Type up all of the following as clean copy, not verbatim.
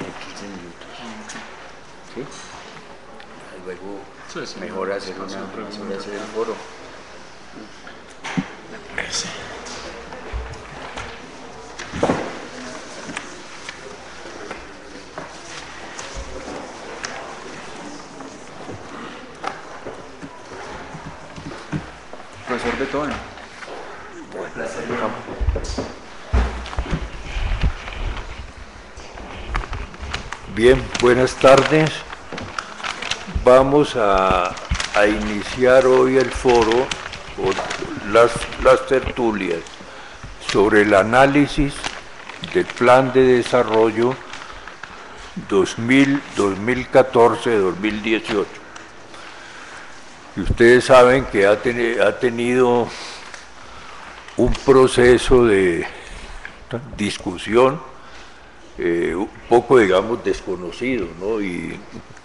15 minutos. ¿Sí? Luego mejor hacer el foro. Me parece. Profesor Beethoven. Un placer. Bien, buenas tardes. Vamos a iniciar hoy el foro, las tertulias, sobre el análisis del Plan de Desarrollo 2014-2018. Y ustedes saben que ha tenido un proceso de discusión un poco, digamos, desconocido, ¿no? Y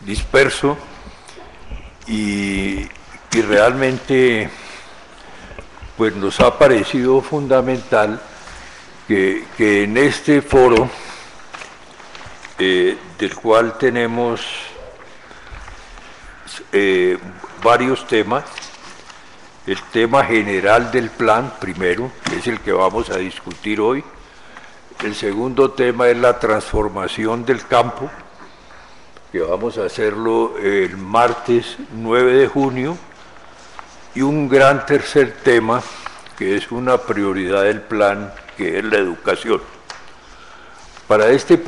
disperso, y realmente pues nos ha parecido fundamental que en este foro, del cual tenemos varios temas, el tema general del plan primero, que es el que vamos a discutir hoy. El segundo tema es la transformación del campo, que vamos a hacerlo el martes 9 de junio, y un gran tercer tema, que es una prioridad del plan, que es la educación. Para esta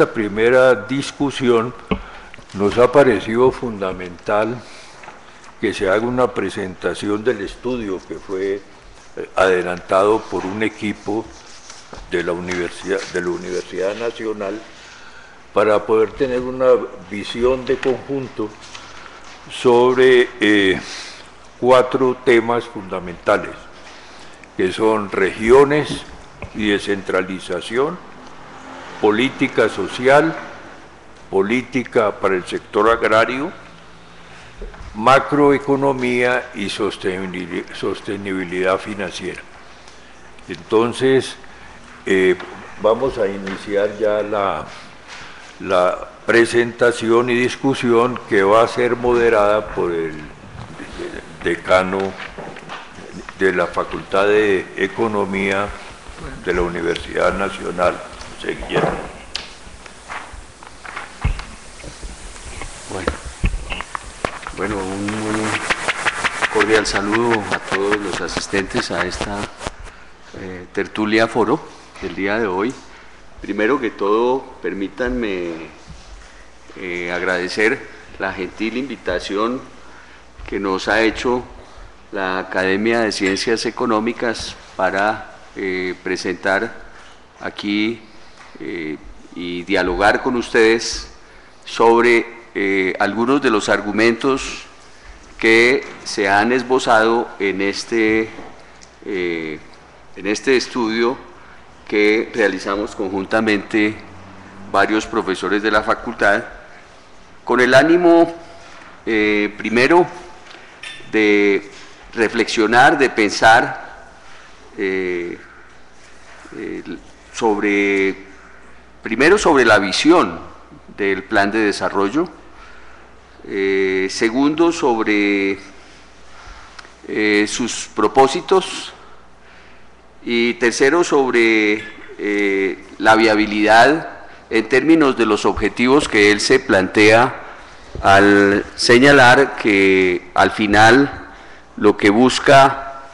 primera discusión, nos ha parecido fundamental que se haga una presentación del estudio que fue adelantado por un equipo de la Universidad Nacional, para poder tener una visión de conjunto sobre 4 temas fundamentales, que son regiones y descentralización, política social, política para el sector agrario, macroeconomía y sostenibilidad financiera. Entonces, vamos a iniciar ya la presentación y discusión, que va a ser moderada por el decano de la Facultad de Economía de la Universidad Nacional, José Guillermo. Bueno, un cordial saludo a todos los asistentes a esta tertulia foro del día de hoy. Primero que todo, permítanme agradecer la gentil invitación que nos ha hecho la Academia de Ciencias Económicas para presentar aquí y dialogar con ustedes sobre algunos de los argumentos que se han esbozado en este estudio que realizamos conjuntamente varios profesores de la facultad, con el ánimo primero de reflexionar, de pensar primero sobre la visión del plan de desarrollo, segundo sobre sus propósitos, y tercero sobre la viabilidad en términos de los objetivos que él se plantea al señalar que al final lo que busca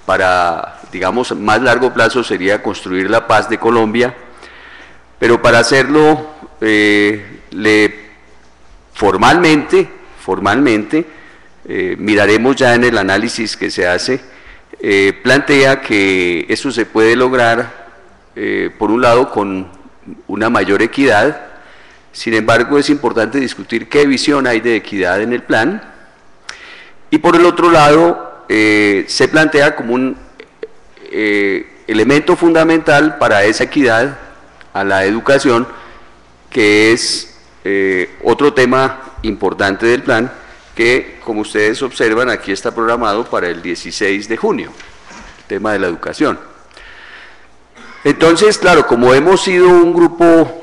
para, digamos, más largo plazo sería construir la paz de Colombia, pero para hacerlo formalmente miraremos ya en el análisis que se hace, plantea que eso se puede lograr por un lado con una mayor equidad. Sin embargo, es importante discutir qué visión hay de equidad en el plan, y por el otro lado se plantea como un elemento fundamental para esa equidad a la educación, que es otro tema importante del plan, que, como ustedes observan, aquí está programado para el 16 de junio, el tema de la educación. Entonces, claro, como hemos sido un grupo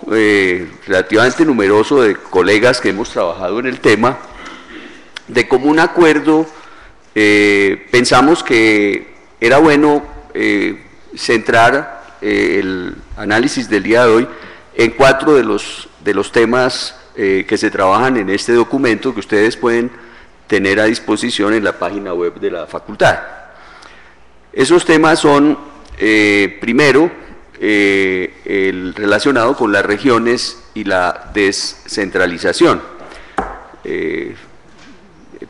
relativamente numeroso de colegas que hemos trabajado en el tema, de común acuerdo, pensamos que era bueno centrar el análisis del día de hoy en 4 de los temas que se trabajan en este documento que ustedes pueden tener a disposición en la página web de la facultad. Esos temas son, primero, el relacionado con las regiones y la descentralización. El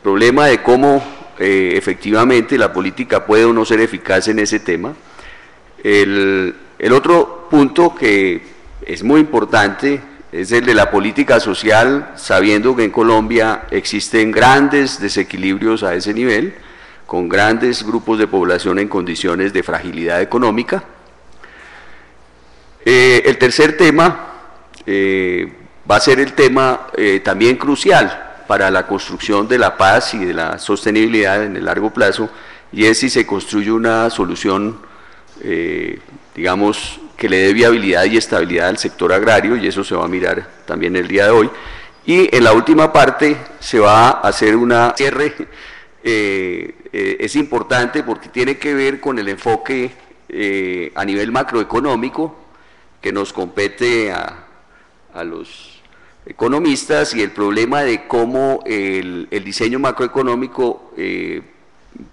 problema de cómo efectivamente la política puede o no ser eficaz en ese tema. El otro punto que es muy importante es el de la política social, sabiendo que en Colombia existen grandes desequilibrios a ese nivel, con grandes grupos de población en condiciones de fragilidad económica. El tercer tema va a ser el tema también crucial para la construcción de la paz y de la sostenibilidad en el largo plazo, y es si se construye una solución, digamos, que le dé viabilidad y estabilidad al sector agrario, y eso se va a mirar también el día de hoy. Y en la última parte se va a hacer una cierre, es importante porque tiene que ver con el enfoque a nivel macroeconómico, que nos compete a los economistas, y el problema de cómo el diseño macroeconómico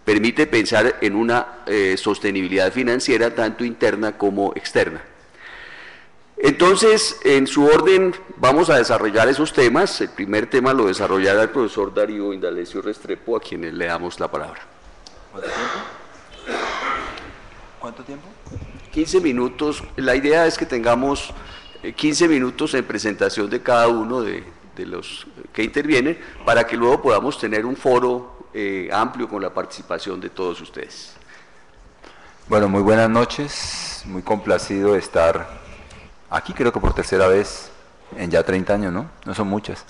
permite pensar en una sostenibilidad financiera tanto interna como externa. Entonces, en su orden vamos a desarrollar esos temas. El primer tema lo desarrollará el profesor Darío Indalecio Restrepo, a quienes le damos la palabra. ¿Cuánto tiempo? ¿Cuánto tiempo? 15 minutos, la idea es que tengamos 15 minutos en presentación de cada uno de los que intervienen, para que luego podamos tener un foro amplio con la participación de todos ustedes. Bueno, muy buenas noches, muy complacido de estar aquí, creo que por tercera vez en ya 30 años, ¿no? No son muchas.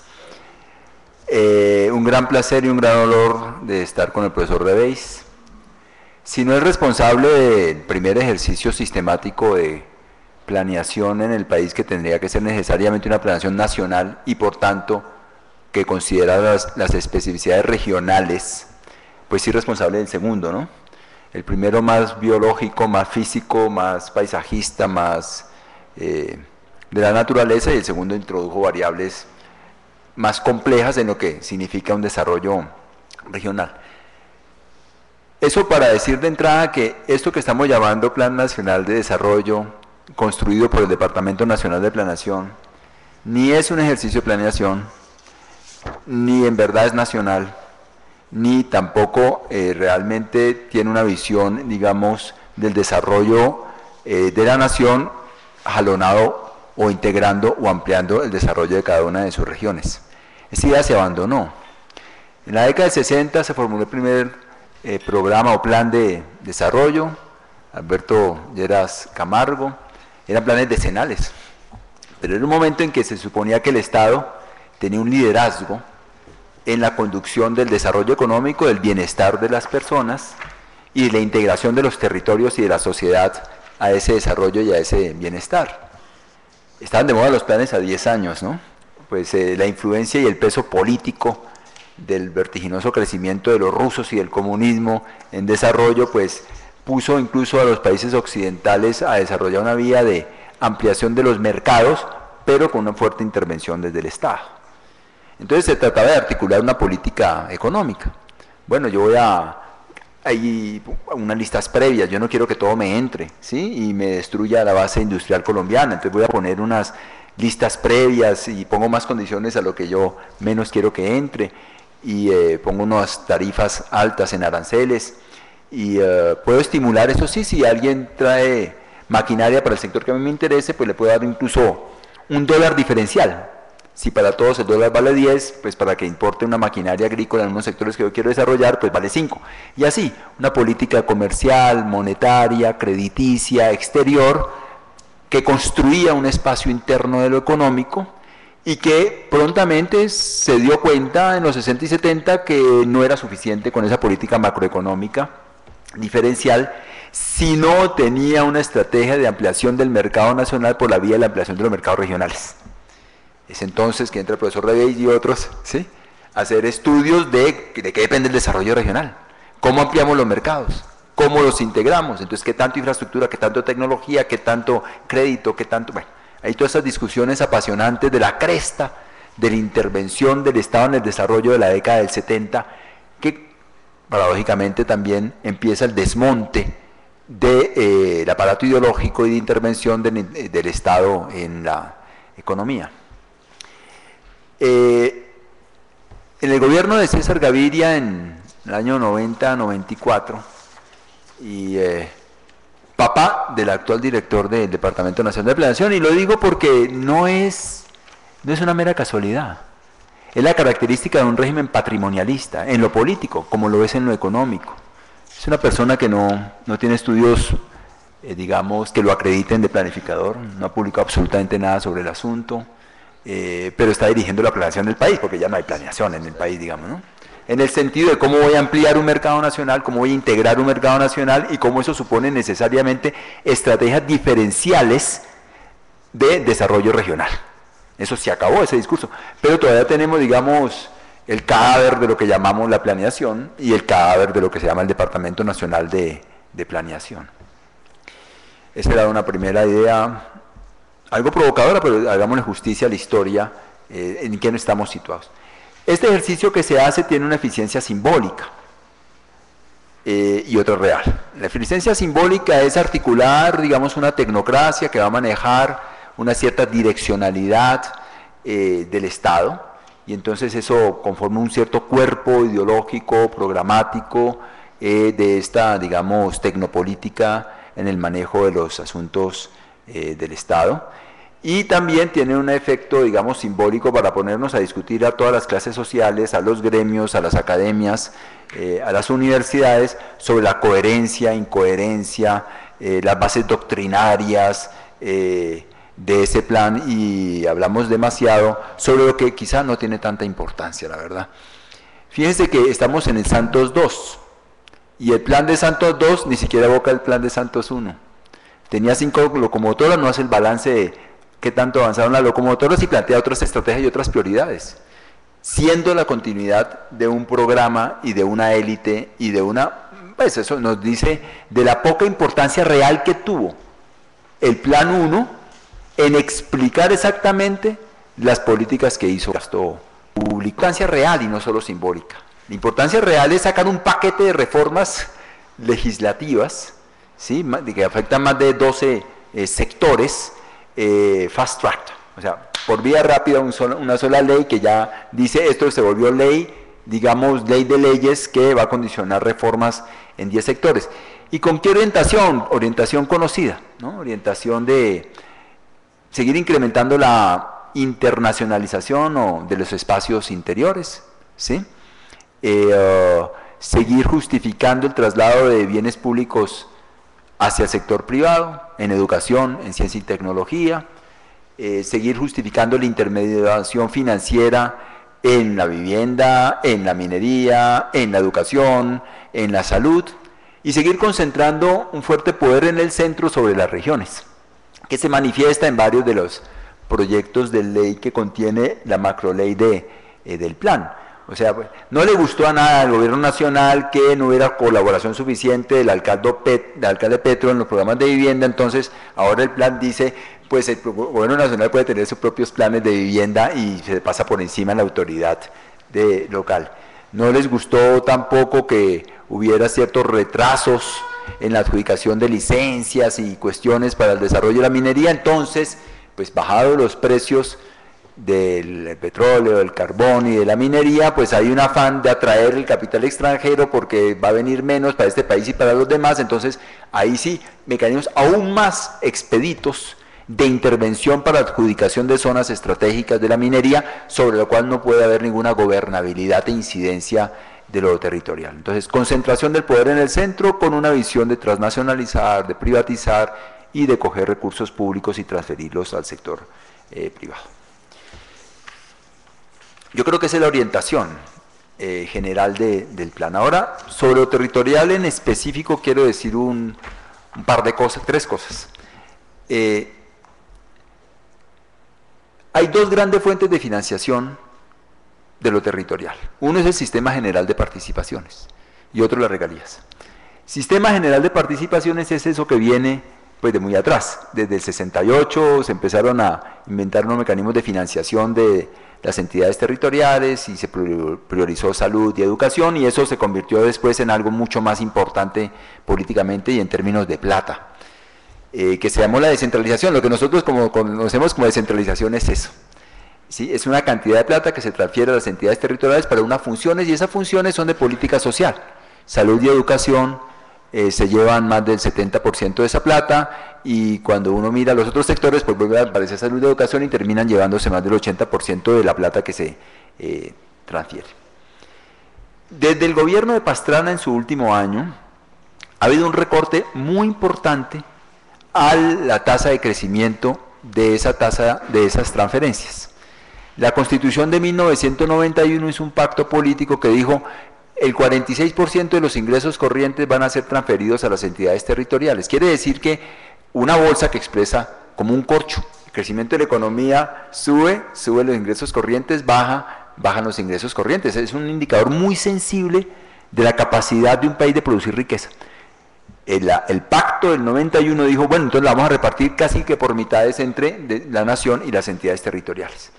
Un gran placer y un gran honor de estar con el profesor Reveis. Si no es responsable del primer ejercicio sistemático de planeación en el país, que tendría que ser necesariamente una planeación nacional y por tanto que considera las especificidades regionales, pues sí responsable del segundo, ¿no? El primero más biológico, más físico, más paisajista, más de la naturaleza, y el segundo introdujo variables más complejas en lo que significa un desarrollo regional. Eso para decir de entrada que esto que estamos llamando Plan Nacional de Desarrollo, construido por el Departamento Nacional de Planeación, ni es un ejercicio de planeación, ni en verdad es nacional, ni tampoco realmente tiene una visión, digamos, del desarrollo de la nación, jalonado o integrando o ampliando el desarrollo de cada una de sus regiones. Esta idea se abandonó. En la década de 60 se formuló el primer programa o plan de desarrollo, Alberto Lleras Camargo. Eran planes decenales, pero era un momento en que se suponía que el Estado tenía un liderazgo en la conducción del desarrollo económico, del bienestar de las personas y de la integración de los territorios y de la sociedad a ese desarrollo y a ese bienestar. Estaban de moda los planes a 10 años, ¿no? Pues la influencia y el peso político del vertiginoso crecimiento de los rusos y del comunismo en desarrollo, pues puso incluso a los países occidentales a desarrollar una vía de ampliación de los mercados, pero con una fuerte intervención desde el Estado. Entonces se trataba de articular una política económica. Bueno, yo voy hay unas listas previas, yo no quiero que todo me entre, ¿sí? Y me destruya la base industrial colombiana, entonces voy a poner unas listas previas y pongo más condiciones a lo que yo menos quiero que entre, y pongo unas tarifas altas en aranceles, y puedo estimular, eso sí, si alguien trae maquinaria para el sector que a mí me interese, pues le puedo dar incluso un dólar diferencial. Si para todos el dólar vale 10, pues para que importe una maquinaria agrícola en unos sectores que yo quiero desarrollar, pues vale 5. Y así, una política comercial, monetaria, crediticia, exterior, que construía un espacio interno de lo económico y que prontamente se dio cuenta en los 60 y 70 que no era suficiente con esa política macroeconómica diferencial, si no tenía una estrategia de ampliación del mercado nacional por la vía de la ampliación de los mercados regionales. Es entonces que entra el profesor Reveis y otros, ¿sí?, a hacer estudios de qué depende el desarrollo regional, cómo ampliamos los mercados, cómo los integramos, entonces qué tanto infraestructura, qué tanto tecnología, qué tanto crédito, qué tanto... Bueno, hay todas esas discusiones apasionantes de la cresta de la intervención del Estado en el desarrollo de la década del 70, que paradójicamente también empieza el desmonte del aparato ideológico y de intervención del Estado en la economía. En el gobierno de César Gaviria en el año 90-94, y papá del actual director del Departamento Nacional de Planeación, y lo digo porque no es una mera casualidad, es la característica de un régimen patrimonialista, en lo político, como lo es en lo económico. Es una persona que no tiene estudios, digamos, que lo acrediten de planificador, no ha publicado absolutamente nada sobre el asunto, pero está dirigiendo la planeación del país, porque ya no hay planeación en el país, digamos, ¿no? En el sentido de cómo voy a ampliar un mercado nacional, cómo voy a integrar un mercado nacional y cómo eso supone necesariamente estrategias diferenciales de desarrollo regional. Eso se acabó, ese discurso, pero todavía tenemos, digamos, el cadáver de lo que llamamos la planeación y el cadáver de lo que se llama el Departamento Nacional de Planeación. Esa era una primera idea, algo provocadora, pero hagámosle justicia a la historia, en qué no estamos situados. Este ejercicio que se hace tiene una eficiencia simbólica y otra real. La eficiencia simbólica es articular, digamos, una tecnocracia que va a manejar una cierta direccionalidad del Estado, y entonces eso conforma un cierto cuerpo ideológico, programático, de esta, digamos, tecnopolítica en el manejo de los asuntos del Estado. Y también tiene un efecto, digamos, simbólico para ponernos a discutir a todas las clases sociales, a los gremios, a las academias, a las universidades, sobre la coherencia, incoherencia, las bases doctrinarias de ese plan, y hablamos demasiado sobre lo que quizá no tiene tanta importancia, la verdad. Fíjense que estamos en el Santos II, y el plan de Santos II ni siquiera evoca el plan de Santos I. Tenía 5 locomotoras, no hace el balance de qué tanto avanzaron las locomotoras y plantea otras estrategias y otras prioridades, siendo la continuidad de un programa y de una élite y de una, pues eso nos dice de la poca importancia real que tuvo el plan 1 en explicar exactamente las políticas que hizo gasto público. Importancia real y no solo simbólica. La importancia real es sacar un paquete de reformas legislativas, ¿sí?, que afectan más de 12 sectores, fast track, o sea, por vía rápida, una sola ley que ya dice esto se volvió ley, digamos, ley de leyes que va a condicionar reformas en 10 sectores. ¿Y con qué orientación? Orientación conocida, ¿no? Orientación de seguir incrementando la internacionalización de los espacios interiores, ¿sí? Seguir justificando el traslado de bienes públicos hacia el sector privado, en educación, en ciencia y tecnología, seguir justificando la intermediación financiera en la vivienda, en la minería, en la educación, en la salud, y seguir concentrando un fuerte poder en el centro sobre las regiones, que se manifiesta en varios de los proyectos de ley que contiene la macroley del plan. O sea, no le gustó a nada al gobierno nacional que no hubiera colaboración suficiente del alcalde Petro en los programas de vivienda, entonces ahora el plan dice, pues el gobierno nacional puede tener sus propios planes de vivienda y se pasa por encima de la autoridad local. No les gustó tampoco que hubiera ciertos retrasos en la adjudicación de licencias y cuestiones para el desarrollo de la minería, entonces, pues bajados los precios del petróleo, del carbón y de la minería, pues hay un afán de atraer el capital extranjero porque va a venir menos para este país y para los demás, entonces ahí sí, mecanismos aún más expeditos de intervención para la adjudicación de zonas estratégicas de la minería, sobre lo cual no puede haber ninguna gobernabilidad e incidencia de lo territorial. Entonces, concentración del poder en el centro con una visión de transnacionalizar, de privatizar y de coger recursos públicos y transferirlos al sector privado. Yo creo que esa es la orientación general del plan. Ahora, sobre lo territorial en específico, quiero decir un un par de cosas, tres cosas. Hay dos grandes fuentes de financiación de lo territorial. Uno es el Sistema General de Participaciones y otro las regalías. Sistema General de Participaciones es eso que viene pues de muy atrás. Desde el 68 se empezaron a inventar unos mecanismos de financiación de las entidades territoriales y se priorizó salud y educación, y eso se convirtió después en algo mucho más importante políticamente y en términos de plata, que se llamó la descentralización. Lo que nosotros conocemos como descentralización es eso, ¿sí? Es una cantidad de plata que se transfiere a las entidades territoriales para unas funciones, y esas funciones son de política social. Salud y educación se llevan más del 70% de esa plata, y cuando uno mira los otros sectores, pues vuelve a aparecer salud y educación y terminan llevándose más del 80% de la plata que se transfiere. Desde el gobierno de Pastrana en su último año ha habido un recorte muy importante a la tasa de crecimiento de esas transferencias. La Constitución de 1991 hizo un pacto político que dijo: el 46% de los ingresos corrientes van a ser transferidos a las entidades territoriales. Quiere decir que una bolsa que expresa como un corcho: el crecimiento de la economía sube los ingresos corrientes, bajan los ingresos corrientes. Es un indicador muy sensible de la capacidad de un país de producir riqueza. El pacto del 91 dijo: bueno, entonces la vamos a repartir casi que por mitades entre la nación y las entidades territoriales.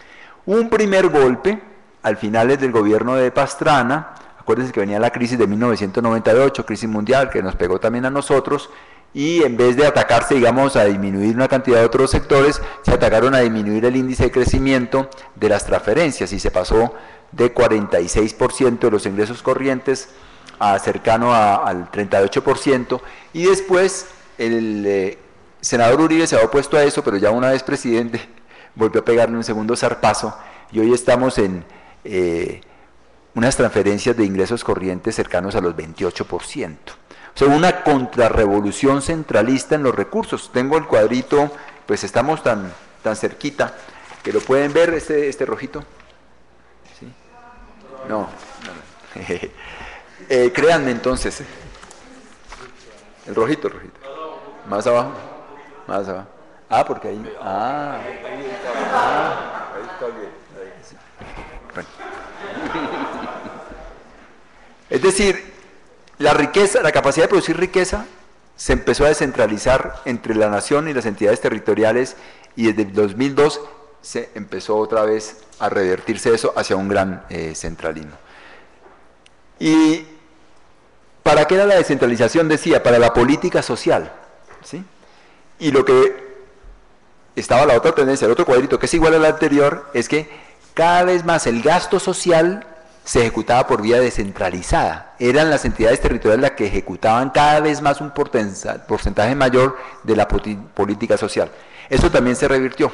Un primer golpe al finales del gobierno de Pastrana. Acuérdense que venía la crisis de 1998, crisis mundial, que nos pegó también a nosotros, y en vez de atacarse, digamos, a disminuir una cantidad de otros sectores, se atacaron a disminuir el índice de crecimiento de las transferencias, y se pasó de 46% de los ingresos corrientes a cercano al 38%, y después el senador Uribe se ha opuesto a eso, pero ya una vez presidente volvió a pegarle un segundo zarpazo, y hoy estamos en unas transferencias de ingresos corrientes cercanos a los 28%. O sea, una contrarrevolución centralista en los recursos. Tengo el cuadrito, pues estamos tan cerquita, que lo pueden ver, este rojito. ¿Sí? No. Créanme entonces. El rojito. Más abajo. Ah, porque ahí. Ahí está bien. Sí. Bueno. Es decir, la riqueza, la capacidad de producir riqueza se empezó a descentralizar entre la nación y las entidades territoriales, y desde el 2002 se empezó otra vez a revertirse eso hacia un gran centralismo. ¿Y para qué era la descentralización? Decía, para la política social, ¿sí? Y lo que estaba la otra tendencia, el otro cuadrito que es igual al anterior, es que cada vez más el gasto social se ejecutaba por vía descentralizada. Eran las entidades territoriales las que ejecutaban cada vez más un porcentaje mayor de la política social. Eso también se revirtió,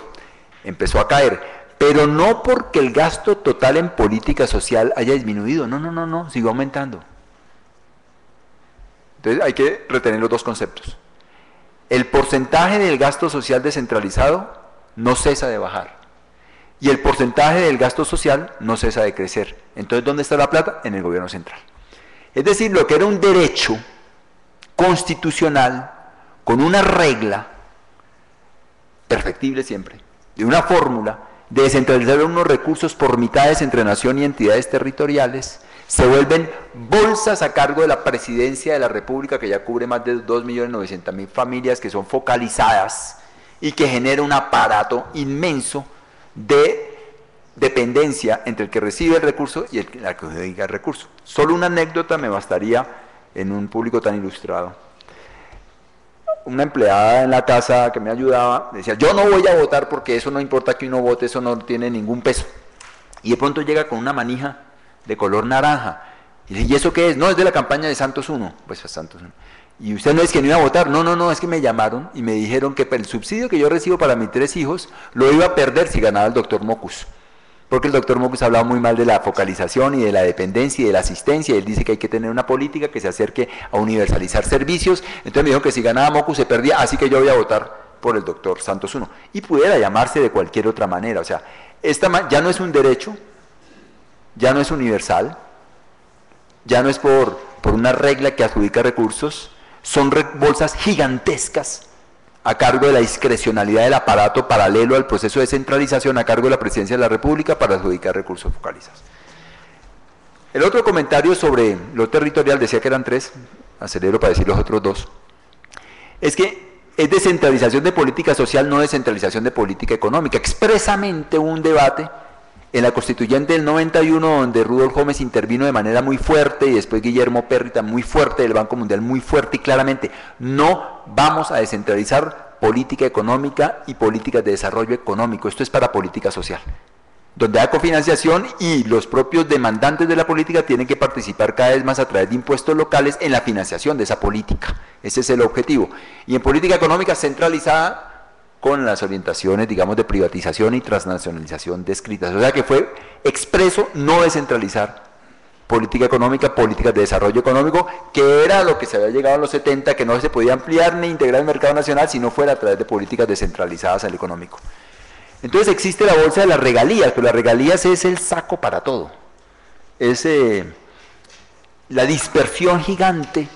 empezó a caer, pero no porque el gasto total en política social haya disminuido, no, siguió aumentando. Entonces hay que retener los dos conceptos. El porcentaje del gasto social descentralizado no cesa de bajar, y el porcentaje del gasto social no cesa de crecer. Entonces, ¿dónde está la plata? En el gobierno central. Es decir, lo que era un derecho constitucional, con una regla, perfectible siempre, de una fórmula, de descentralizar unos recursos por mitades entre nación y entidades territoriales, se vuelven bolsas a cargo de la Presidencia de la República, que ya cubre más de 2.900.000 familias, que son focalizadas y que genera un aparato inmenso de dependencia entre el que recibe el recurso y el que adjudica el recurso. Solo una anécdota me bastaría en un público tan ilustrado. Una empleada en la casa que me ayudaba decía: yo no voy a votar porque eso no importa que uno vote, eso no tiene ningún peso. Y de pronto llega con una manija de color naranja. Y dice: ¿y eso qué es? No, es de la campaña de Santos 1. Pues Santos 1. ¿Y usted no es que no iba a votar? No, es que me llamaron y me dijeron que el subsidio que yo recibo para mis 3 hijos lo iba a perder si ganaba el doctor Mocus. Porque el doctor Mocus hablaba muy mal de la focalización y de la dependencia y de la asistencia, y él dice que hay que tener una política que se acerque a universalizar servicios. Entonces me dijo que si ganaba Mocus se perdía, así que yo voy a votar por el doctor Santos 1. Y pudiera llamarse de cualquier otra manera. O sea, ya no es un derecho, ya no es universal, ya no es por una regla que adjudica recursos, son bolsas gigantescas a cargo de la discrecionalidad del aparato paralelo al proceso de centralización a cargo de la Presidencia de la República para adjudicar recursos focalizados. El otro comentario sobre lo territorial, decía que eran 3, acelero para decir los otros 2, es que es descentralización de política social, no descentralización de política económica. Expresamente hubo un debate en la Constituyente del 91, donde Rudolf Gómez intervino de manera muy fuerte, y después Guillermo Pérrita muy fuerte, del Banco Mundial muy fuerte y claramente, no vamos a descentralizar política económica y políticas de desarrollo económico, esto es para política social, donde hay cofinanciación y los propios demandantes de la política tienen que participar cada vez más a través de impuestos locales en la financiación de esa política, ese es el objetivo. Y en política económica centralizada, con las orientaciones, digamos, de privatización y transnacionalización descritas. O sea que fue expreso no descentralizar política económica, políticas de desarrollo económico, que era lo que se había llegado en los 70, que no se podía ampliar ni integrar el mercado nacional si no fuera a través de políticas descentralizadas al económico. Entonces existe la bolsa de las regalías, pero las regalías es el saco para todo. Es la dispersión gigante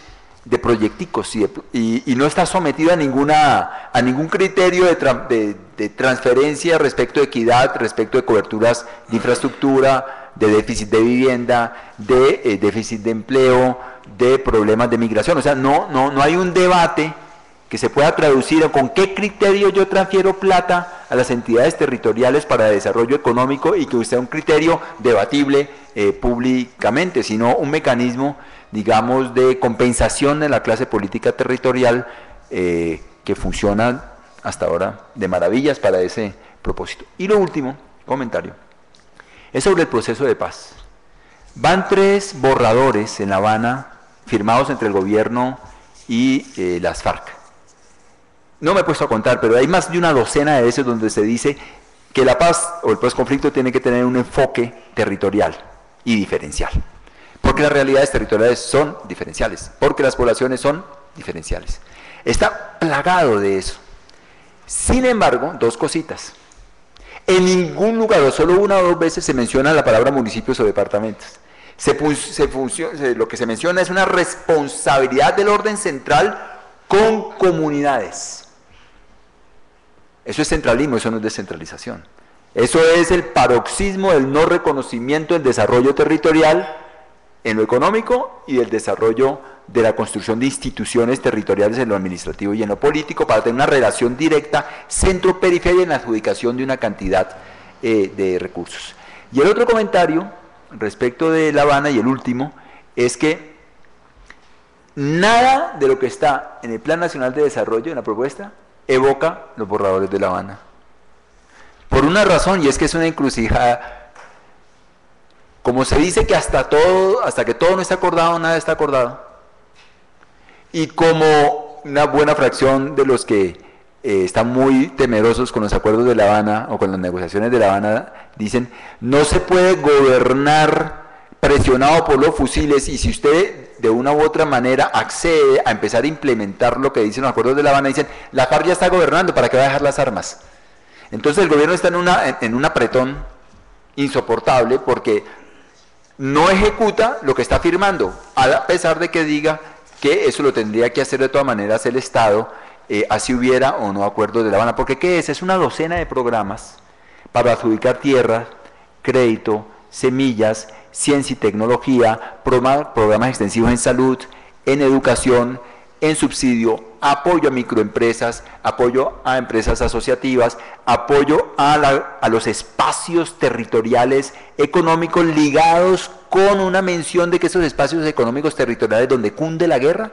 de proyecticos y no está sometido a ningún criterio de transferencia respecto de equidad, respecto de coberturas de infraestructura, de déficit de vivienda, de déficit de empleo, de problemas de migración. O sea, no hay un debate que se pueda traducir en con qué criterio yo transfiero plata a las entidades territoriales para desarrollo económico y que sea un criterio debatible públicamente, sino un mecanismo, digamos, de compensación de la clase política territorial que funciona hasta ahora de maravillas para ese propósito. Y lo último comentario es sobre el proceso de paz. Van 3 borradores en La Habana firmados entre el gobierno y las FARC. No me he puesto a contar, pero hay más de una docena de veces donde se dice que la paz o el posconflicto tiene que tener un enfoque territorial y diferencial. Porque las realidades territoriales son diferenciales, porque las poblaciones son diferenciales. Está plagado de eso. Sin embargo, 2 cositas. En ningún lugar, o solo 1 o 2 veces, se menciona la palabra municipios o departamentos. Lo que se menciona es una responsabilidad del orden central con comunidades. Eso es centralismo, eso no es descentralización. Eso es el paroxismo del no reconocimiento del desarrollo territorial en lo económico y el desarrollo de la construcción de instituciones territoriales en lo administrativo y en lo político para tener una relación directa centro-periferia en la adjudicación de una cantidad de recursos. Y el otro comentario respecto de La Habana, y el último, es que nada de lo que está en el Plan Nacional de Desarrollo, en la propuesta, evoca los borradores de La Habana. Por una razón, y es que es una encrucijada. Como se dice que hasta que todo no está acordado, nada está acordado. Y como una buena fracción de los que están muy temerosos con los acuerdos de La Habana o con las negociaciones de La Habana, dicen, no se puede gobernar presionado por los fusiles, y si usted de una u otra manera accede a empezar a implementar lo que dicen los acuerdos de La Habana, dicen, la FARC ya está gobernando, ¿para qué va a dejar las armas? Entonces el gobierno está en un apretón insoportable porque no ejecuta lo que está firmando, a pesar de que diga que eso lo tendría que hacer de todas maneras el Estado, así hubiera o no acuerdos de La Habana, porque ¿qué es? Es una docena de programas para adjudicar tierra, crédito, semillas, ciencia y tecnología, programas extensivos en salud, en educación, en subsidio, apoyo a microempresas, apoyo a empresas asociativas, apoyo a los espacios territoriales económicos ligados con una mención de que esos espacios económicos territoriales donde cunde la guerra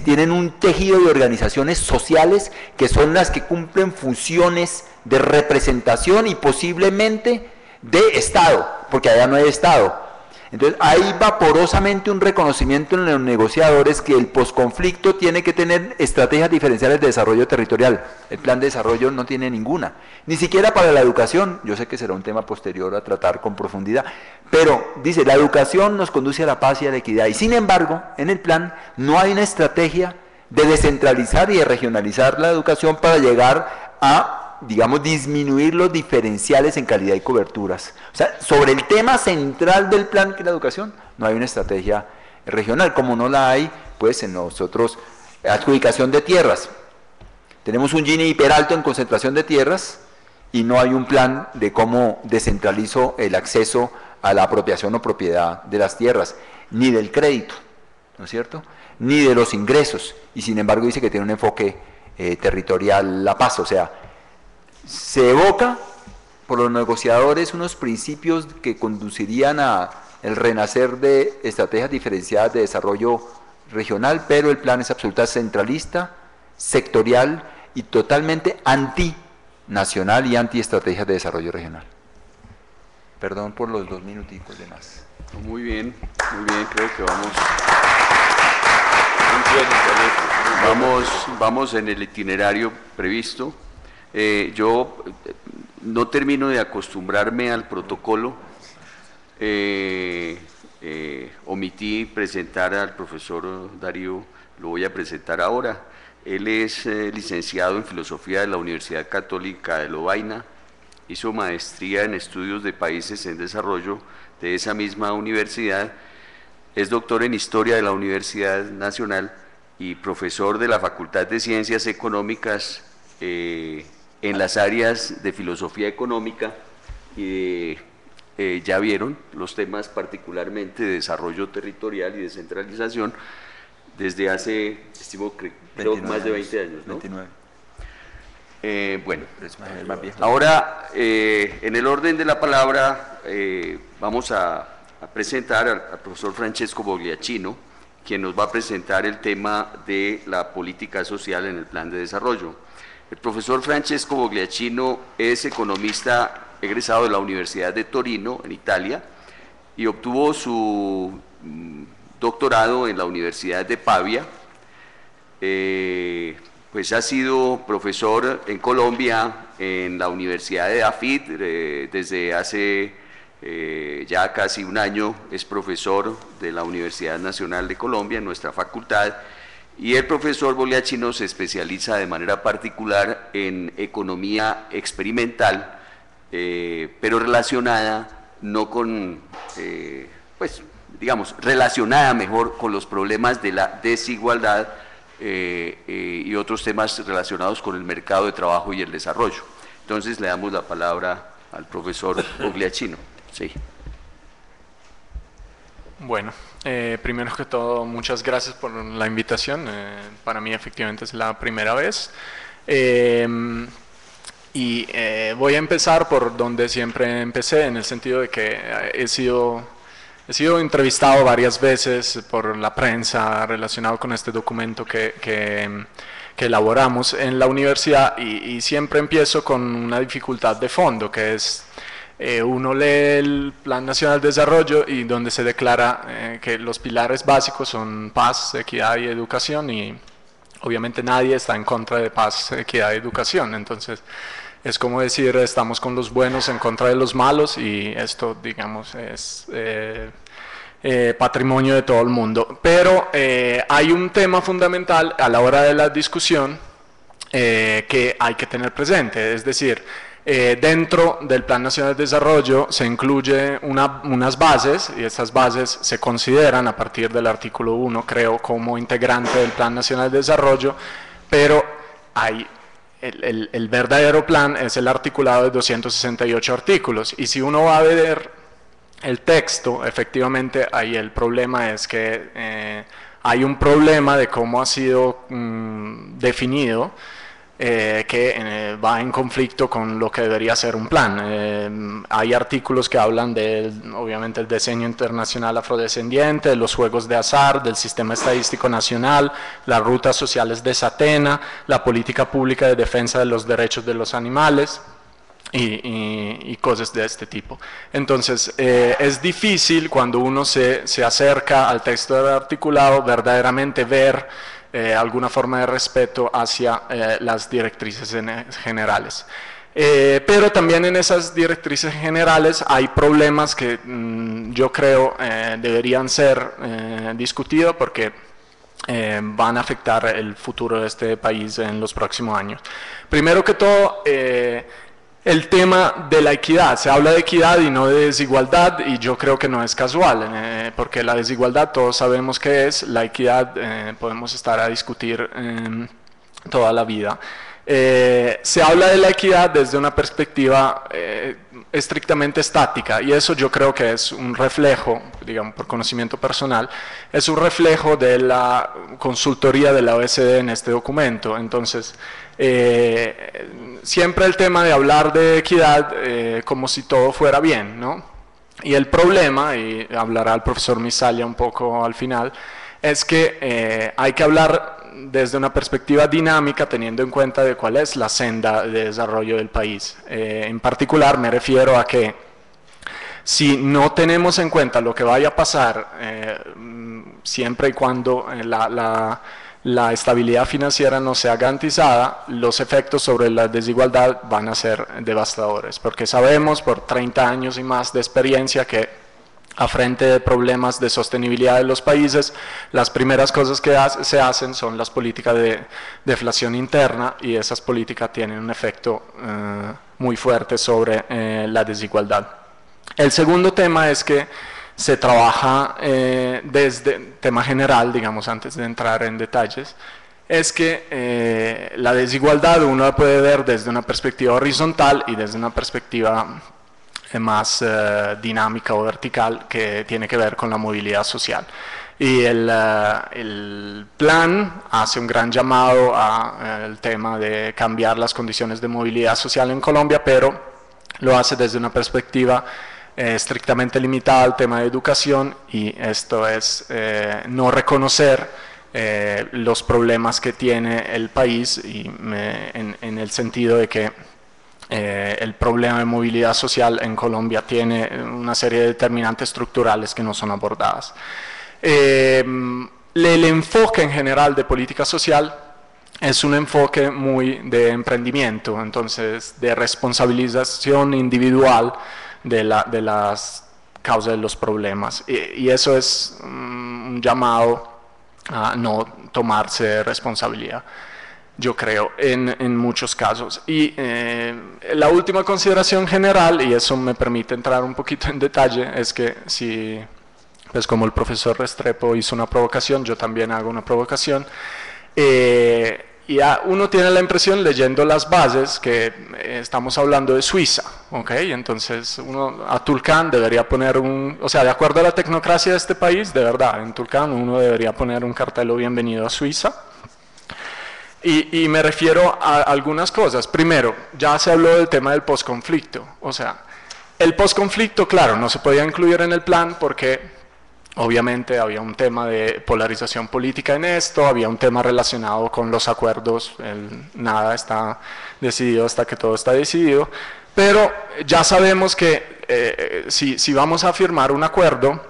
tienen un tejido de organizaciones sociales que son las que cumplen funciones de representación y posiblemente de Estado, porque allá no hay Estado. Entonces hay vaporosamente un reconocimiento en los negociadores que el posconflicto tiene que tener estrategias diferenciales de desarrollo territorial. El plan de desarrollo no tiene ninguna, ni siquiera para la educación. Yo sé que será un tema posterior a tratar con profundidad, pero dice, la educación nos conduce a la paz y a la equidad, y sin embargo, en el plan no hay una estrategia de descentralizar y de regionalizar la educación para llegar a, digamos, disminuir los diferenciales en calidad y coberturas. O sea, sobre el tema central del plan, que es la educación, no hay una estrategia regional. Como no la hay, pues en los otros Adjudicación de tierras. Tenemos un Gini hiperalto en concentración de tierras y no hay un plan de cómo descentralizo el acceso a la apropiación o propiedad de las tierras, ni del crédito, ¿no es cierto?, ni de los ingresos, y sin embargo dice que tiene un enfoque territorial La Paz. O sea, se evoca por los negociadores unos principios que conducirían a el renacer de estrategias diferenciadas de desarrollo regional, pero el plan es absolutamente centralista, sectorial y totalmente antinacional y antiestrategias de desarrollo regional. Perdón por los 2 minuticos de más. Muy bien, creo que vamos en el itinerario previsto. Yo no termino de acostumbrarme al protocolo. Omití presentar al profesor Darío, lo voy a presentar ahora. Él es licenciado en Filosofía de la Universidad Católica de Lovaina, hizo maestría en Estudios de Países en Desarrollo de esa misma universidad, es doctor en Historia de la Universidad Nacional y profesor de la Facultad de Ciencias Económicas en las áreas de Filosofía Económica y ya vieron los temas particularmente de desarrollo territorial y descentralización desde hace, estimo, creo más de 20 años, ¿no? 29. Bueno, ahora en el orden de la palabra vamos a presentar al profesor Francesco Bogliacino, quien nos va a presentar el tema de la política social en el plan de desarrollo. El profesor Francesco Bogliacino es economista egresado de la Universidad de Torino, en Italia, y obtuvo su doctorado en la Universidad de Pavia. Pues ha sido profesor en Colombia en la Universidad de Afid desde hace ya casi un año, es profesor de la Universidad Nacional de Colombia en nuestra facultad, y el profesor Bogliacino se especializa de manera particular en economía experimental, pero relacionada no con, pues digamos, relacionada mejor con los problemas de la desigualdad y otros temas relacionados con el mercado de trabajo y el desarrollo. Entonces le damos la palabra al profesor Bogliacino. Sí. Bueno, primero que todo, muchas gracias por la invitación. Para mí efectivamente es la primera vez. Voy a empezar por donde siempre empecé, en el sentido de que he sido entrevistado varias veces por la prensa relacionado con este documento que elaboramos en la universidad, y siempre empiezo con una dificultad de fondo, que es uno lee el Plan Nacional de Desarrollo y donde se declara que los pilares básicos son paz, equidad y educación, y obviamente nadie está en contra de paz, equidad y educación. Entonces es como decir, estamos con los buenos en contra de los malos, y esto, digamos, es patrimonio de todo el mundo. Pero hay un tema fundamental a la hora de la discusión que hay que tener presente, es decir, dentro del Plan Nacional de Desarrollo se incluye unas bases, y estas bases se consideran a partir del artículo 1, creo, como integrante del Plan Nacional de Desarrollo, pero hay el verdadero plan es el articulado de 268 artículos, y si uno va a ver el texto, efectivamente ahí el problema es que hay un problema de cómo ha sido definido, que va en conflicto con lo que debería ser un plan. Hay artículos que hablan de, obviamente, el diseño internacional afrodescendiente, de los juegos de azar, del sistema estadístico nacional, las rutas sociales de Satena, la política pública de defensa de los derechos de los animales y cosas de este tipo. Entonces es difícil cuando uno se acerca al texto del articulado verdaderamente ver alguna forma de respeto hacia las directrices generales. Pero también en esas directrices generales hay problemas que yo creo deberían ser discutidos porque van a afectar el futuro de este país en los próximos años. Primero que todo, El tema de la equidad, se habla de equidad y no de desigualdad, y yo creo que no es casual, porque la desigualdad todos sabemos qué es, la equidad podemos estar a discutir toda la vida. Se habla de la equidad desde una perspectiva estrictamente estática, y eso yo creo que es un reflejo, digamos por conocimiento personal, es un reflejo de la consultoría de la OECD en este documento. Entonces, siempre el tema de hablar de equidad como si todo fuera bien, ¿no? Y el problema, y hablará el profesor Misaglia un poco al final, es que hay que hablar desde una perspectiva dinámica, teniendo en cuenta de cuál es la senda de desarrollo del país. En particular me refiero a que si no tenemos en cuenta lo que vaya a pasar siempre y cuando la estabilidad financiera no sea garantizada, los efectos sobre la desigualdad van a ser devastadores, porque sabemos por 30 años y más de experiencia que a frente de problemas de sostenibilidad de los países, las primeras cosas que se hacen son las políticas de deflación interna, y esas políticas tienen un efecto muy fuerte sobre la desigualdad. El segundo tema es que se trabaja desde tema general, digamos, antes de entrar en detalles, es que la desigualdad uno la puede ver desde una perspectiva horizontal y desde una perspectiva más dinámica o vertical, que tiene que ver con la movilidad social. Y el plan hace un gran llamado al tema de cambiar las condiciones de movilidad social en Colombia, pero lo hace desde una perspectiva estrictamente limitada al tema de educación, y esto es no reconocer los problemas que tiene el país, y en el sentido de que el problema de movilidad social en Colombia tiene una serie de determinantes estructurales que no son abordadas. El enfoque en general de política social es un enfoque muy de emprendimiento, entonces de responsabilización individual de las causas de los problemas, y eso es un llamado a no tomarse responsabilidad, yo creo, en muchos casos. Y la última consideración general, y eso me permite entrar un poquito en detalle, es que si, pues como el profesor Restrepo hizo una provocación, yo también hago una provocación, y uno tiene la impresión, leyendo las bases, que estamos hablando de Suiza, ¿ok? Entonces uno a Tulcán debería poner o sea, de acuerdo a la tecnocracia de este país, de verdad, en Tulcán uno debería poner un cartel o bienvenido a Suiza. Y me refiero a algunas cosas. Primero, ya se habló del tema del posconflicto. O sea, el posconflicto, claro, no se podía incluir en el plan porque obviamente había un tema de polarización política en esto, había un tema relacionado con los acuerdos, nada está decidido hasta que todo está decidido, pero ya sabemos que si vamos a firmar un acuerdo,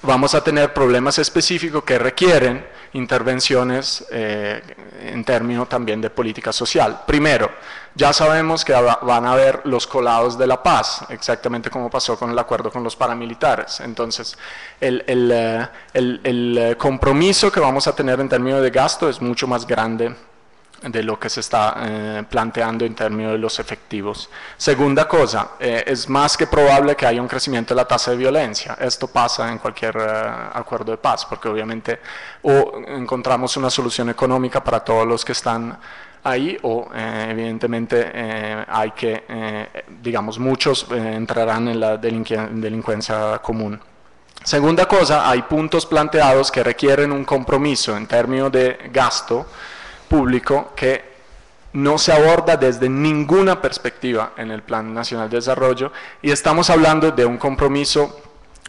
vamos a tener problemas específicos que requieren intervenciones en términos también de política social. Primero, ya sabemos que van a haber los colados de la paz, exactamente como pasó con el acuerdo con los paramilitares. Entonces, el compromiso que vamos a tener en términos de gasto es mucho más grande de lo que se está planteando en términos de los efectivos. Segunda cosa, es más que probable que haya un crecimiento de la tasa de violencia. Esto pasa en cualquier acuerdo de paz, porque obviamente o encontramos una solución económica para todos los que están ahí, o evidentemente hay que, digamos, muchos entrarán en la delincuencia común. Segunda cosa, hay puntos planteados que requieren un compromiso en términos de gasto público que no se aborda desde ninguna perspectiva en el Plan Nacional de Desarrollo, y estamos hablando de un compromiso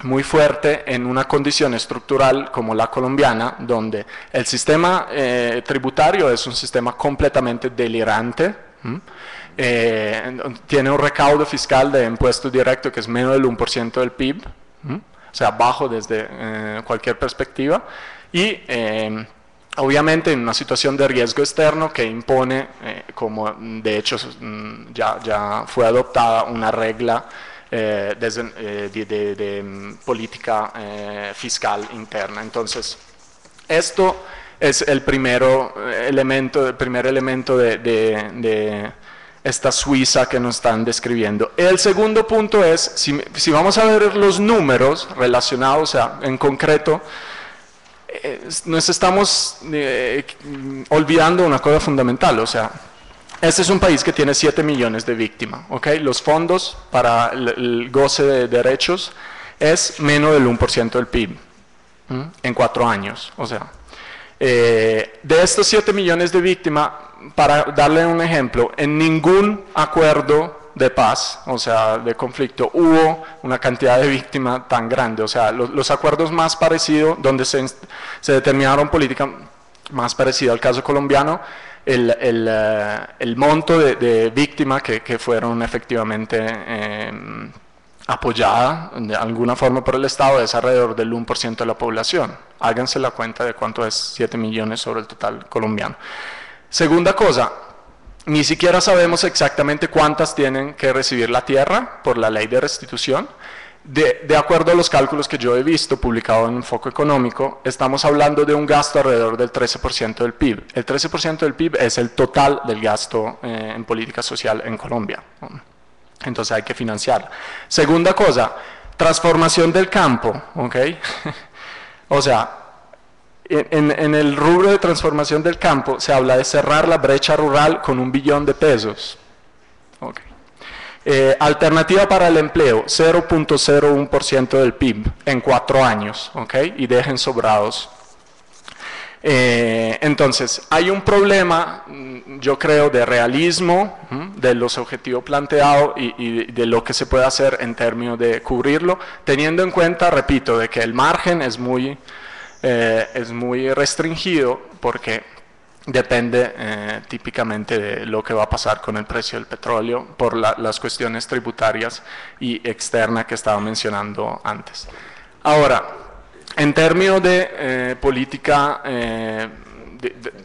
muy fuerte en una condición estructural como la colombiana, donde el sistema tributario es un sistema completamente delirante, tiene un recaudo fiscal de impuestos directos que es menos del 1% del PIB, o sea, bajo desde cualquier perspectiva, y obviamente en una situación de riesgo externo que impone, como de hecho ya fue adoptada una regla de política fiscal interna. Entonces, esto es el primer elemento de esta Suiza que nos están describiendo. El segundo punto es, si vamos a ver los números relacionados, o sea, en concreto, nos estamos olvidando una cosa fundamental, o sea, este es un país que tiene 7 millones de víctimas, ¿ok? Los fondos para el goce de derechos es menos del 1% del PIB en 4 años, o sea, de estos 7 millones de víctimas, para darle un ejemplo, en ningún acuerdo de paz, o sea, de conflicto, hubo una cantidad de víctimas tan grande. O sea, los acuerdos más parecidos, donde se determinaron políticas más parecidas al caso colombiano, el monto de víctimas que fueron efectivamente apoyadas de alguna forma por el Estado es alrededor del 1% de la población. Háganse la cuenta de cuánto es 7 millones sobre el total colombiano. Segunda cosa, ni siquiera sabemos exactamente cuántas tienen que recibir la tierra por la ley de restitución. De acuerdo a los cálculos que yo he visto publicados en Foco Económico, estamos hablando de un gasto alrededor del 13% del PIB. El 13% del PIB es el total del gasto en política social en Colombia. Entonces hay que financiarla. Segunda cosa, transformación del campo, ¿ok? O sea, en el rubro de transformación del campo se habla de cerrar la brecha rural con 1 billón de pesos. Okay. Alternativa para el empleo, 0.01% del PIB en 4 años, ¿okay? Y dejen sobrados. Entonces, hay un problema, yo creo, de realismo de los objetivos planteados y de lo que se puede hacer en términos de cubrirlo, teniendo en cuenta, repito, de que el margen es muy restringido porque depende típicamente de lo que va a pasar con el precio del petróleo por las cuestiones tributarias y externas que estaba mencionando antes. Ahora, en términos de política,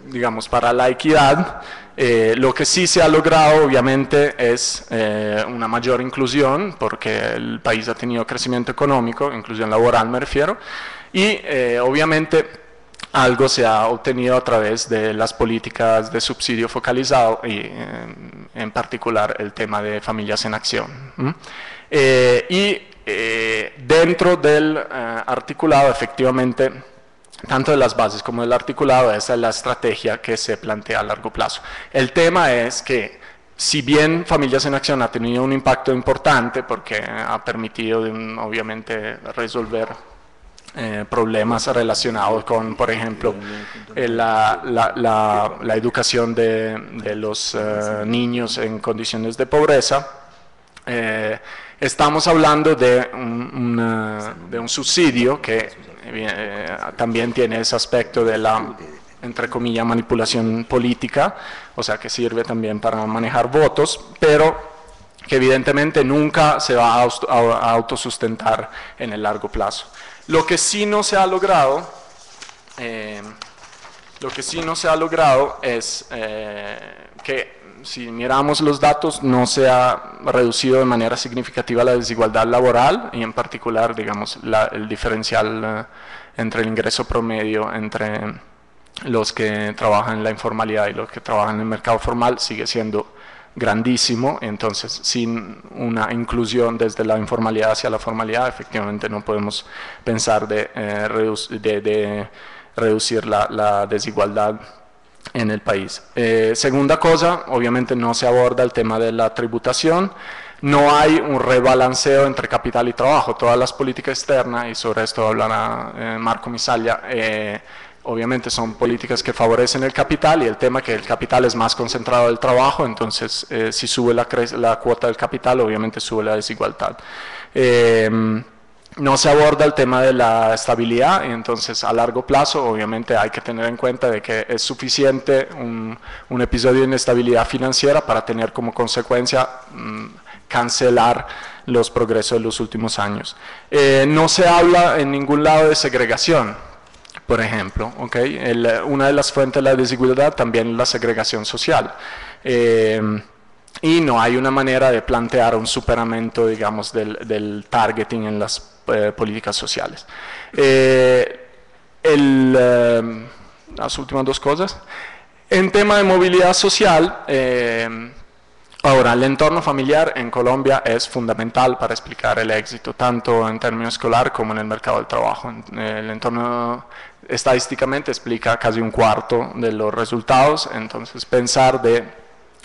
digamos, para la equidad, lo que sí se ha logrado obviamente es una mayor inclusión, porque el país ha tenido crecimiento económico, inclusión laboral me refiero, y obviamente algo se ha obtenido a través de las políticas de subsidio focalizado y en particular el tema de familias en acción. Dentro del articulado, efectivamente, tanto de las bases como del articulado, esa es la estrategia que se plantea a largo plazo. El tema es que, si bien Familias en Acción ha tenido un impacto importante porque ha permitido, obviamente, resolver problemas relacionados con, por ejemplo, la educación de los niños en condiciones de pobreza, estamos hablando de un subsidio que también tiene ese aspecto de la, entre comillas, manipulación política, o sea que sirve también para manejar votos, pero que evidentemente nunca se va a autosustentar en el largo plazo. Lo que sí no se ha logrado, es que, si miramos los datos, no se ha reducido de manera significativa la desigualdad laboral y en particular, digamos, el diferencial entre el ingreso promedio entre los que trabajan en la informalidad y los que trabajan en el mercado formal sigue siendo grandísimo. Entonces, sin una inclusión desde la informalidad hacia la formalidad, efectivamente no podemos pensar de reducir la desigualdad en el país. Segunda cosa, obviamente no se aborda el tema de la tributación, no hay un rebalanceo entre capital y trabajo. Todas las políticas externas, y sobre esto hablará Marco Misaglia, obviamente son políticas que favorecen el capital, y el tema que el capital es más concentrado del trabajo, entonces si sube la cuota del capital, obviamente sube la desigualdad. No se aborda el tema de la estabilidad, y entonces a largo plazo obviamente hay que tener en cuenta de que es suficiente un episodio de inestabilidad financiera para tener como consecuencia cancelar los progresos de los últimos años. No se habla en ningún lado de segregación, por ejemplo, ¿okay? Una de las fuentes de la desigualdad también es la segregación social. Y no hay una manera de plantear un superamiento, digamos, del targeting en las políticas sociales. Las últimas dos cosas. En tema de movilidad social, Ahora, el entorno familiar en Colombia es fundamental para explicar el éxito, tanto en términos escolar como en el mercado del trabajo. El entorno estadísticamente explica casi un cuarto de los resultados, entonces pensar de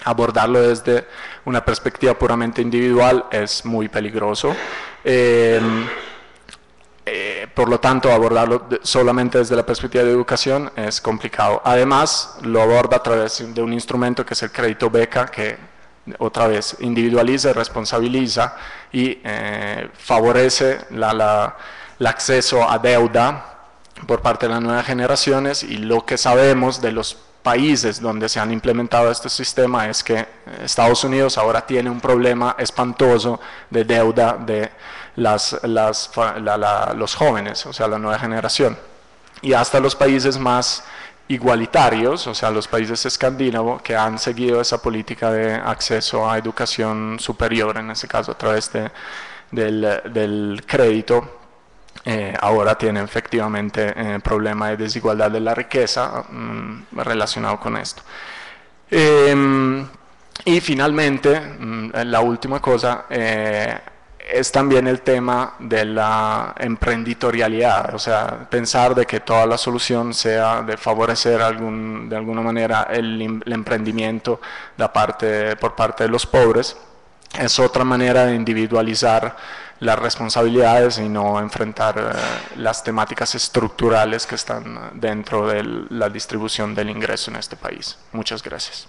abordarlo desde una perspectiva puramente individual es muy peligroso. Por lo tanto, abordarlo solamente desde la perspectiva de educación es complicado. Además, lo aborda a través de un instrumento que es el crédito beca, que otra vez individualiza, responsabiliza y favorece el acceso a deuda por parte de las nuevas generaciones, y lo que sabemos de los países donde se han implementado este sistema es que Estados Unidos ahora tiene un problema espantoso de deuda de los jóvenes, o sea, la nueva generación, y hasta los países más igualitarios, o sea, los países escandinavos que han seguido esa política de acceso a educación superior, en este caso a través del crédito, ahora tienen efectivamente problema de desigualdad de la riqueza relacionado con esto. Y finalmente, la última cosa, es también el tema de la emprenditorialidad, o sea, pensar de que toda la solución sea de favorecer de alguna manera el emprendimiento por parte de los pobres, es otra manera de individualizar las responsabilidades y no enfrentar las temáticas estructurales que están dentro de la distribución del ingreso en este país. Muchas gracias.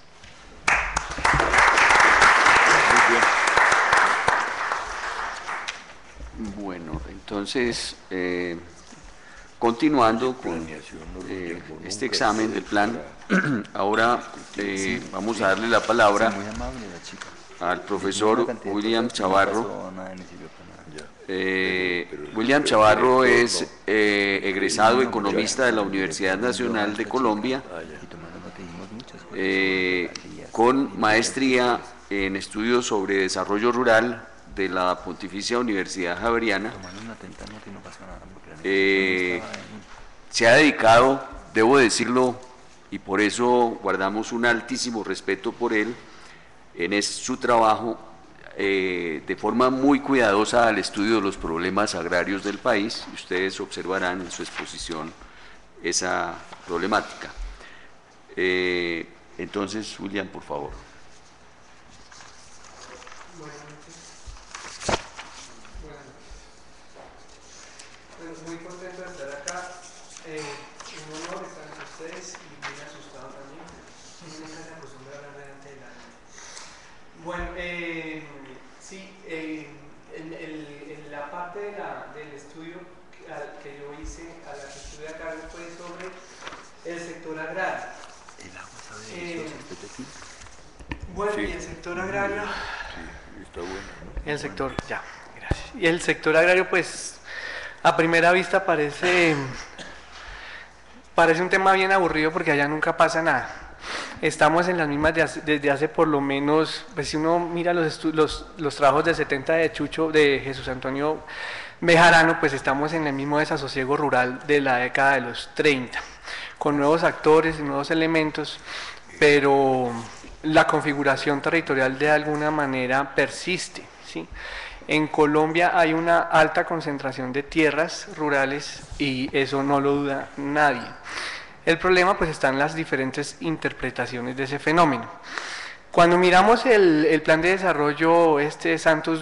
Bueno, entonces, continuando con este examen del plan, ahora vamos a darle la palabra al profesor William Chavarro. William Chavarro es egresado economista de la Universidad Nacional de Colombia, con maestría en estudios sobre desarrollo rural de la Pontificia Universidad Javeriana. Se ha dedicado, debo decirlo, y por eso guardamos un altísimo respeto por él, en su trabajo de forma muy cuidadosa al estudio de los problemas agrarios del país, y ustedes observarán en su exposición esa problemática. Entonces, William, por favor. Muy contento de estar acá, un honor estar con ustedes y muy asustado también. Nunca se acostumbra a hablar delante de la gente. Bueno, sí, en la parte del estudio que yo hice, a la que estuve acá, fue sobre el sector agrario. Bueno, sí. Y el sector agrario. Sí, está bueno. El sector, ya, gracias. Y el sector agrario, pues, a primera vista parece un tema bien aburrido porque allá nunca pasa nada. Estamos en las mismas desde hace por lo menos, pues si uno mira los trabajos del 70 de Chucho, de Jesús Antonio Bejarano, pues estamos en el mismo desasosiego rural de la década de los 30, con nuevos actores y nuevos elementos, pero la configuración territorial de alguna manera persiste, ¿sí? En Colombia hay una alta concentración de tierras rurales y eso no lo duda nadie. El problema pues está en las diferentes interpretaciones de ese fenómeno. Cuando miramos el plan de desarrollo Santos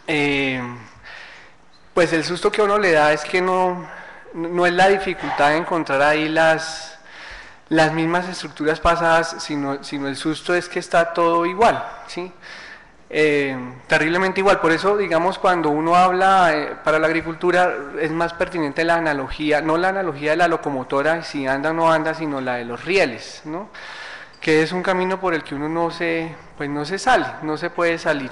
II, pues el susto que uno le da es que no es la dificultad de encontrar ahí las mismas estructuras pasadas, sino el susto es que está todo igual, ¿sí? Terriblemente igual. Por eso, digamos, cuando uno habla para la agricultura es más pertinente la analogía, no la analogía de la locomotora, si anda o no anda, sino la de los rieles, ¿no? Que es un camino por el que uno no se puede salir.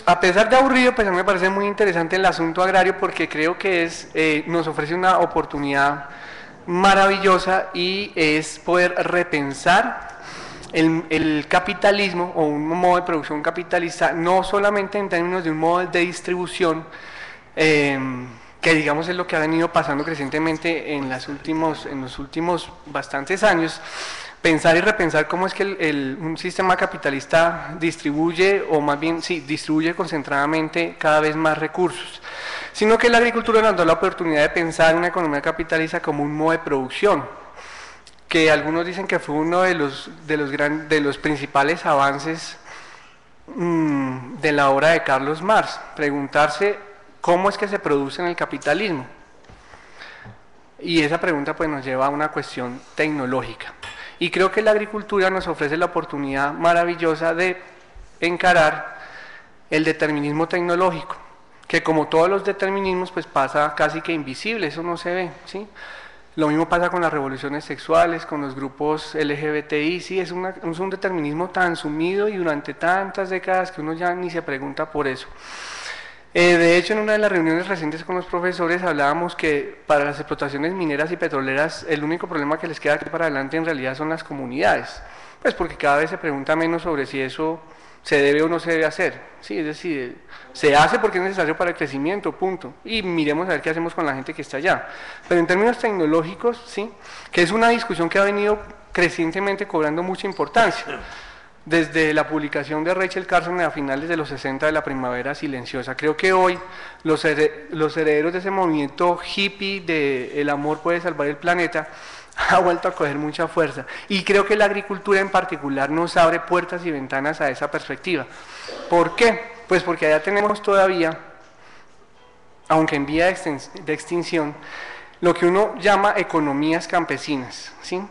A pesar de aburrido, pues a mí me parece muy interesante el asunto agrario porque creo que nos ofrece una oportunidad maravillosa y es poder repensar el capitalismo o un modo de producción capitalista, no solamente en términos de un modo de distribución, que digamos es lo que ha venido pasando crecientemente en los últimos bastantes años, pensar y repensar cómo es que un sistema capitalista distribuye, o más bien, sí, distribuye concentradamente cada vez más recursos, sino que la agricultura nos da la oportunidad de pensar una economía capitalista como un modo de producción, que algunos dicen que fue uno de los principales avances de la obra de Carlos Marx, preguntarse cómo es que se produce en el capitalismo. Y esa pregunta pues nos lleva a una cuestión tecnológica. Y creo que la agricultura nos ofrece la oportunidad maravillosa de encarar el determinismo tecnológico, que como todos los determinismos pues pasa casi que invisible, eso no se ve, ¿sí? Lo mismo pasa con las revoluciones sexuales, con los grupos LGBTI, sí, es un determinismo tan sumido y durante tantas décadas que uno ya ni se pregunta por eso. De hecho, en una de las reuniones recientes con los profesores hablábamos que para las explotaciones mineras y petroleras el único problema que les queda aquí para adelante en realidad son las comunidades, pues porque cada vez se pregunta menos sobre si eso se debe o no se debe hacer, ¿sí? Es decir, se hace porque es necesario para el crecimiento, punto, y miremos a ver qué hacemos con la gente que está allá. Pero en términos tecnológicos, ¿sí? Que es una discusión que ha venido crecientemente cobrando mucha importancia. Desde la publicación de Rachel Carson a finales de los 60 de la primavera silenciosa. Creo que hoy los herederos de ese movimiento hippie de el amor puede salvar el planeta ha vuelto a coger mucha fuerza. Y creo que la agricultura en particular nos abre puertas y ventanas a esa perspectiva. ¿Por qué? Pues porque allá tenemos todavía, aunque en vía de extinción, lo que uno llama economías campesinas, ¿sí?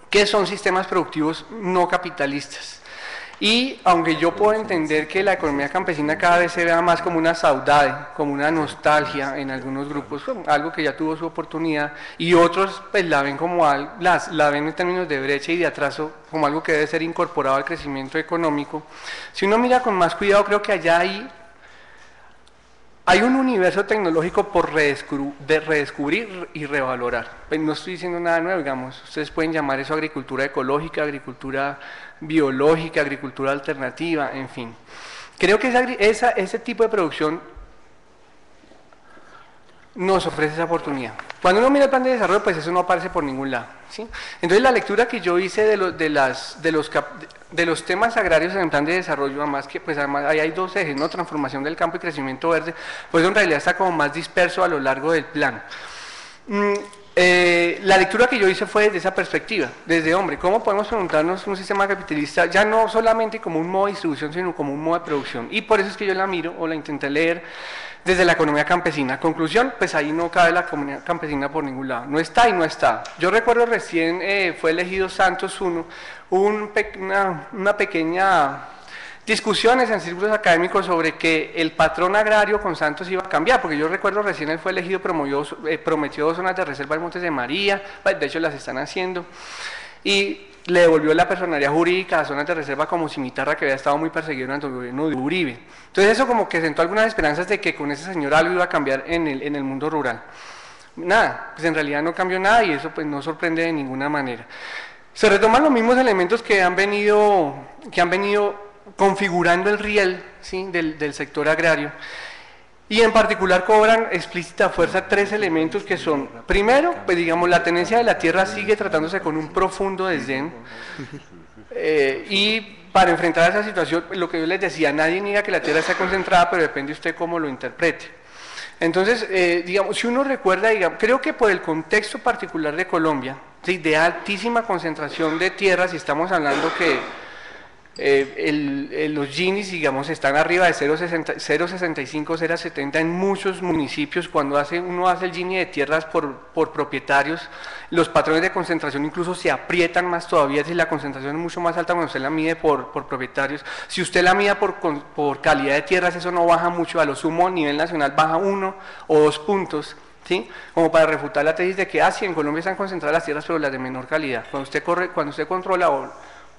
Que son sistemas productivos no capitalistas. Y aunque yo puedo entender que la economía campesina cada vez se vea más como una saudade, como una nostalgia en algunos grupos, algo que ya tuvo su oportunidad, y otros pues la ven como la ven en términos de brecha y de atraso, como algo que debe ser incorporado al crecimiento económico, si uno mira con más cuidado, creo que allá hay un universo tecnológico por redescubrir y revalorar. Pues no estoy diciendo nada nuevo, digamos, ustedes pueden llamar eso agricultura ecológica, agricultura biológica, agricultura alternativa, en fin. Creo que ese tipo de producción nos ofrece esa oportunidad. Cuando uno mira el plan de desarrollo, pues eso no aparece por ningún lado, ¿sí? Entonces la lectura que yo hice de los temas agrarios en el plan de desarrollo, además que pues además ahí hay dos ejes, ¿no? Transformación del campo y crecimiento verde, pues en realidad está como más disperso a lo largo del plan. La lectura que yo hice fue desde esa perspectiva, desde hombre, ¿cómo podemos preguntarnos un sistema capitalista ya no solamente como un modo de distribución, sino como un modo de producción? Y por eso es que yo la miro o la intenté leer desde la economía campesina. Conclusión, pues ahí no cabe la economía campesina por ningún lado, no está y no está. Yo recuerdo recién fue elegido Santos I, una pequeña discusiones en círculos académicos sobre que el patrón agrario con Santos iba a cambiar, porque yo recuerdo recién él fue elegido, prometió 2 zonas de reserva en Montes de María, de hecho las están haciendo, y le devolvió la personalidad jurídica a zonas de reserva como Cimitarra, que había estado muy perseguido durante el gobierno de Uribe. Entonces eso como que sentó algunas esperanzas de que con ese señor algo iba a cambiar en el mundo rural. Nada, pues en realidad no cambió nada y eso pues no sorprende de ninguna manera. Se retoman los mismos elementos que han venido configurando el riel, ¿sí? del sector agrario, y en particular cobran explícita fuerza 3 elementos que son, primero, pues digamos, la tenencia de la tierra sigue tratándose con un profundo desdén, y para enfrentar esa situación, lo que yo les decía, nadie niega que la tierra está concentrada, pero depende usted cómo lo interprete. Entonces, digamos, si uno recuerda, digamos, creo que por el contexto particular de Colombia, ¿sí? De altísima concentración de tierras, y estamos hablando que los Ginis, digamos, están arriba de 0,65, 0,70 en muchos municipios. Cuando uno hace el Gini de tierras por propietarios, los patrones de concentración incluso se aprietan más todavía, si la concentración es mucho más alta cuando usted la mide por propietarios. Si usted la mide por calidad de tierras, eso no baja mucho, a lo sumo a nivel nacional baja 1 o 2 puntos, ¿sí? Como para refutar la tesis de que sí, en Colombia están concentradas las tierras, pero las de menor calidad. Cuando usted controla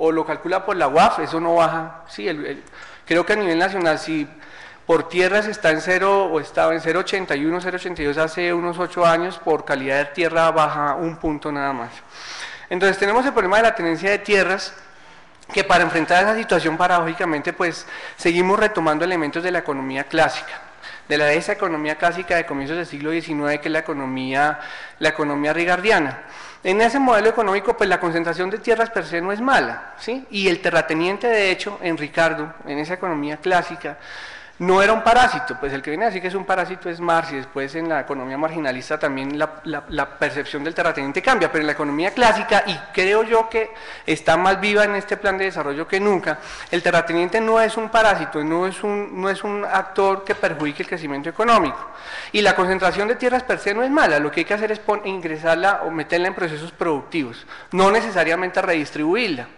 o lo calcula por la UAF, eso no baja. Sí, creo que a nivel nacional, si por tierras está en 0 o estaba en 0,81, 0,82 hace unos 8 años, por calidad de tierra baja 1 punto nada más. Entonces tenemos el problema de la tenencia de tierras, que para enfrentar esa situación paradójicamente pues seguimos retomando elementos de la economía clásica. de esa economía clásica de comienzos del siglo XIX, que es la economía rigardiana. En ese modelo económico, pues la concentración de tierras per se no es mala, ¿sí? Y el terrateniente, de hecho, en Ricardo, en esa economía clásica, no era un parásito, pues el que viene a decir que es un parásito es Marx, y después en la economía marginalista también la percepción del terrateniente cambia, pero en la economía clásica, y creo yo que está más viva en este plan de desarrollo que nunca, el terrateniente no es un parásito, no es un actor que perjudique el crecimiento económico, y la concentración de tierras per se no es mala, lo que hay que hacer es ingresarla o meterla en procesos productivos, no necesariamente redistribuirla.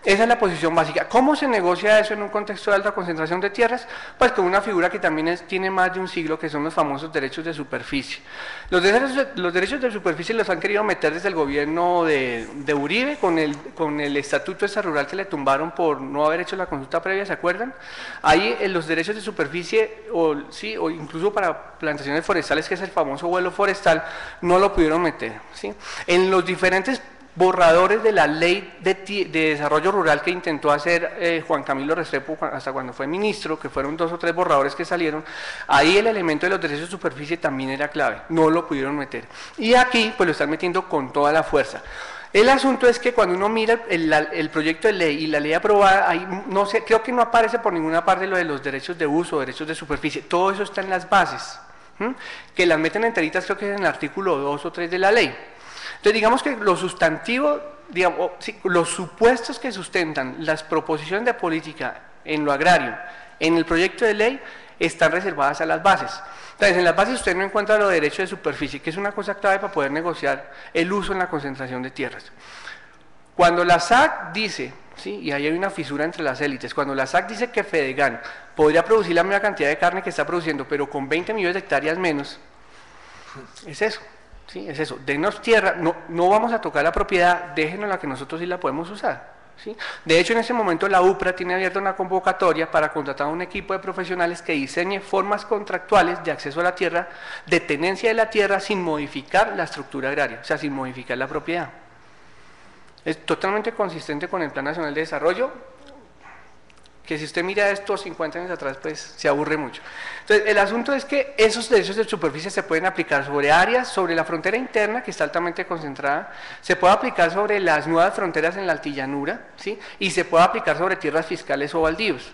Esa es la posición básica. ¿Cómo se negocia eso en un contexto de alta concentración de tierras? Pues con una figura que también tiene más de un siglo, que son los famosos derechos de superficie. Los derechos de superficie los han querido meter desde el gobierno de Uribe, con el estatuto esa rural que le tumbaron por no haber hecho la consulta previa, ¿se acuerdan? Ahí los derechos de superficie, o incluso para plantaciones forestales, que es el famoso vuelo forestal, no lo pudieron meter, ¿sí? En los diferentes borradores de la ley de desarrollo rural que intentó hacer Juan Camilo Restrepo hasta cuando fue ministro, que fueron 2 o 3 borradores que salieron, ahí el elemento de los derechos de superficie también era clave, no lo pudieron meter. Y aquí pues lo están metiendo con toda la fuerza. El asunto es que cuando uno mira el proyecto de ley y la ley aprobada, ahí no sé, creo que no aparece por ninguna parte lo de los derechos de uso, derechos de superficie, todo eso está en las bases, que las meten enteritas, creo que es en el artículo 2 o 3 de la ley. Entonces digamos que los sustantivos, los supuestos que sustentan las proposiciones de política en lo agrario, en el proyecto de ley, están reservadas a las bases. Entonces en las bases usted no encuentra los derechos de superficie, que es una cosa clave para poder negociar el uso en la concentración de tierras. Cuando la SAC dice, ¿sí? Y ahí hay una fisura entre las élites, cuando la SAC dice que Fedegan podría producir la misma cantidad de carne que está produciendo, pero con 20 millones de hectáreas menos, es eso. Sí, es eso, denos tierra, no vamos a tocar la propiedad, déjenos la que nosotros sí la podemos usar. ¿Sí? De hecho, en ese momento la UPRA tiene abierta una convocatoria para contratar a un equipo de profesionales que diseñe formas contractuales de acceso a la tierra, de tenencia de la tierra sin modificar la estructura agraria, o sea, sin modificar la propiedad. Es totalmente consistente con el Plan Nacional de Desarrollo, que si usted mira esto 50 años atrás, pues se aburre mucho. Entonces, el asunto es que esos derechos de superficie se pueden aplicar sobre áreas, sobre la frontera interna, que está altamente concentrada, se puede aplicar sobre las nuevas fronteras en la altillanura, ¿sí? Y se puede aplicar sobre tierras fiscales o baldíos.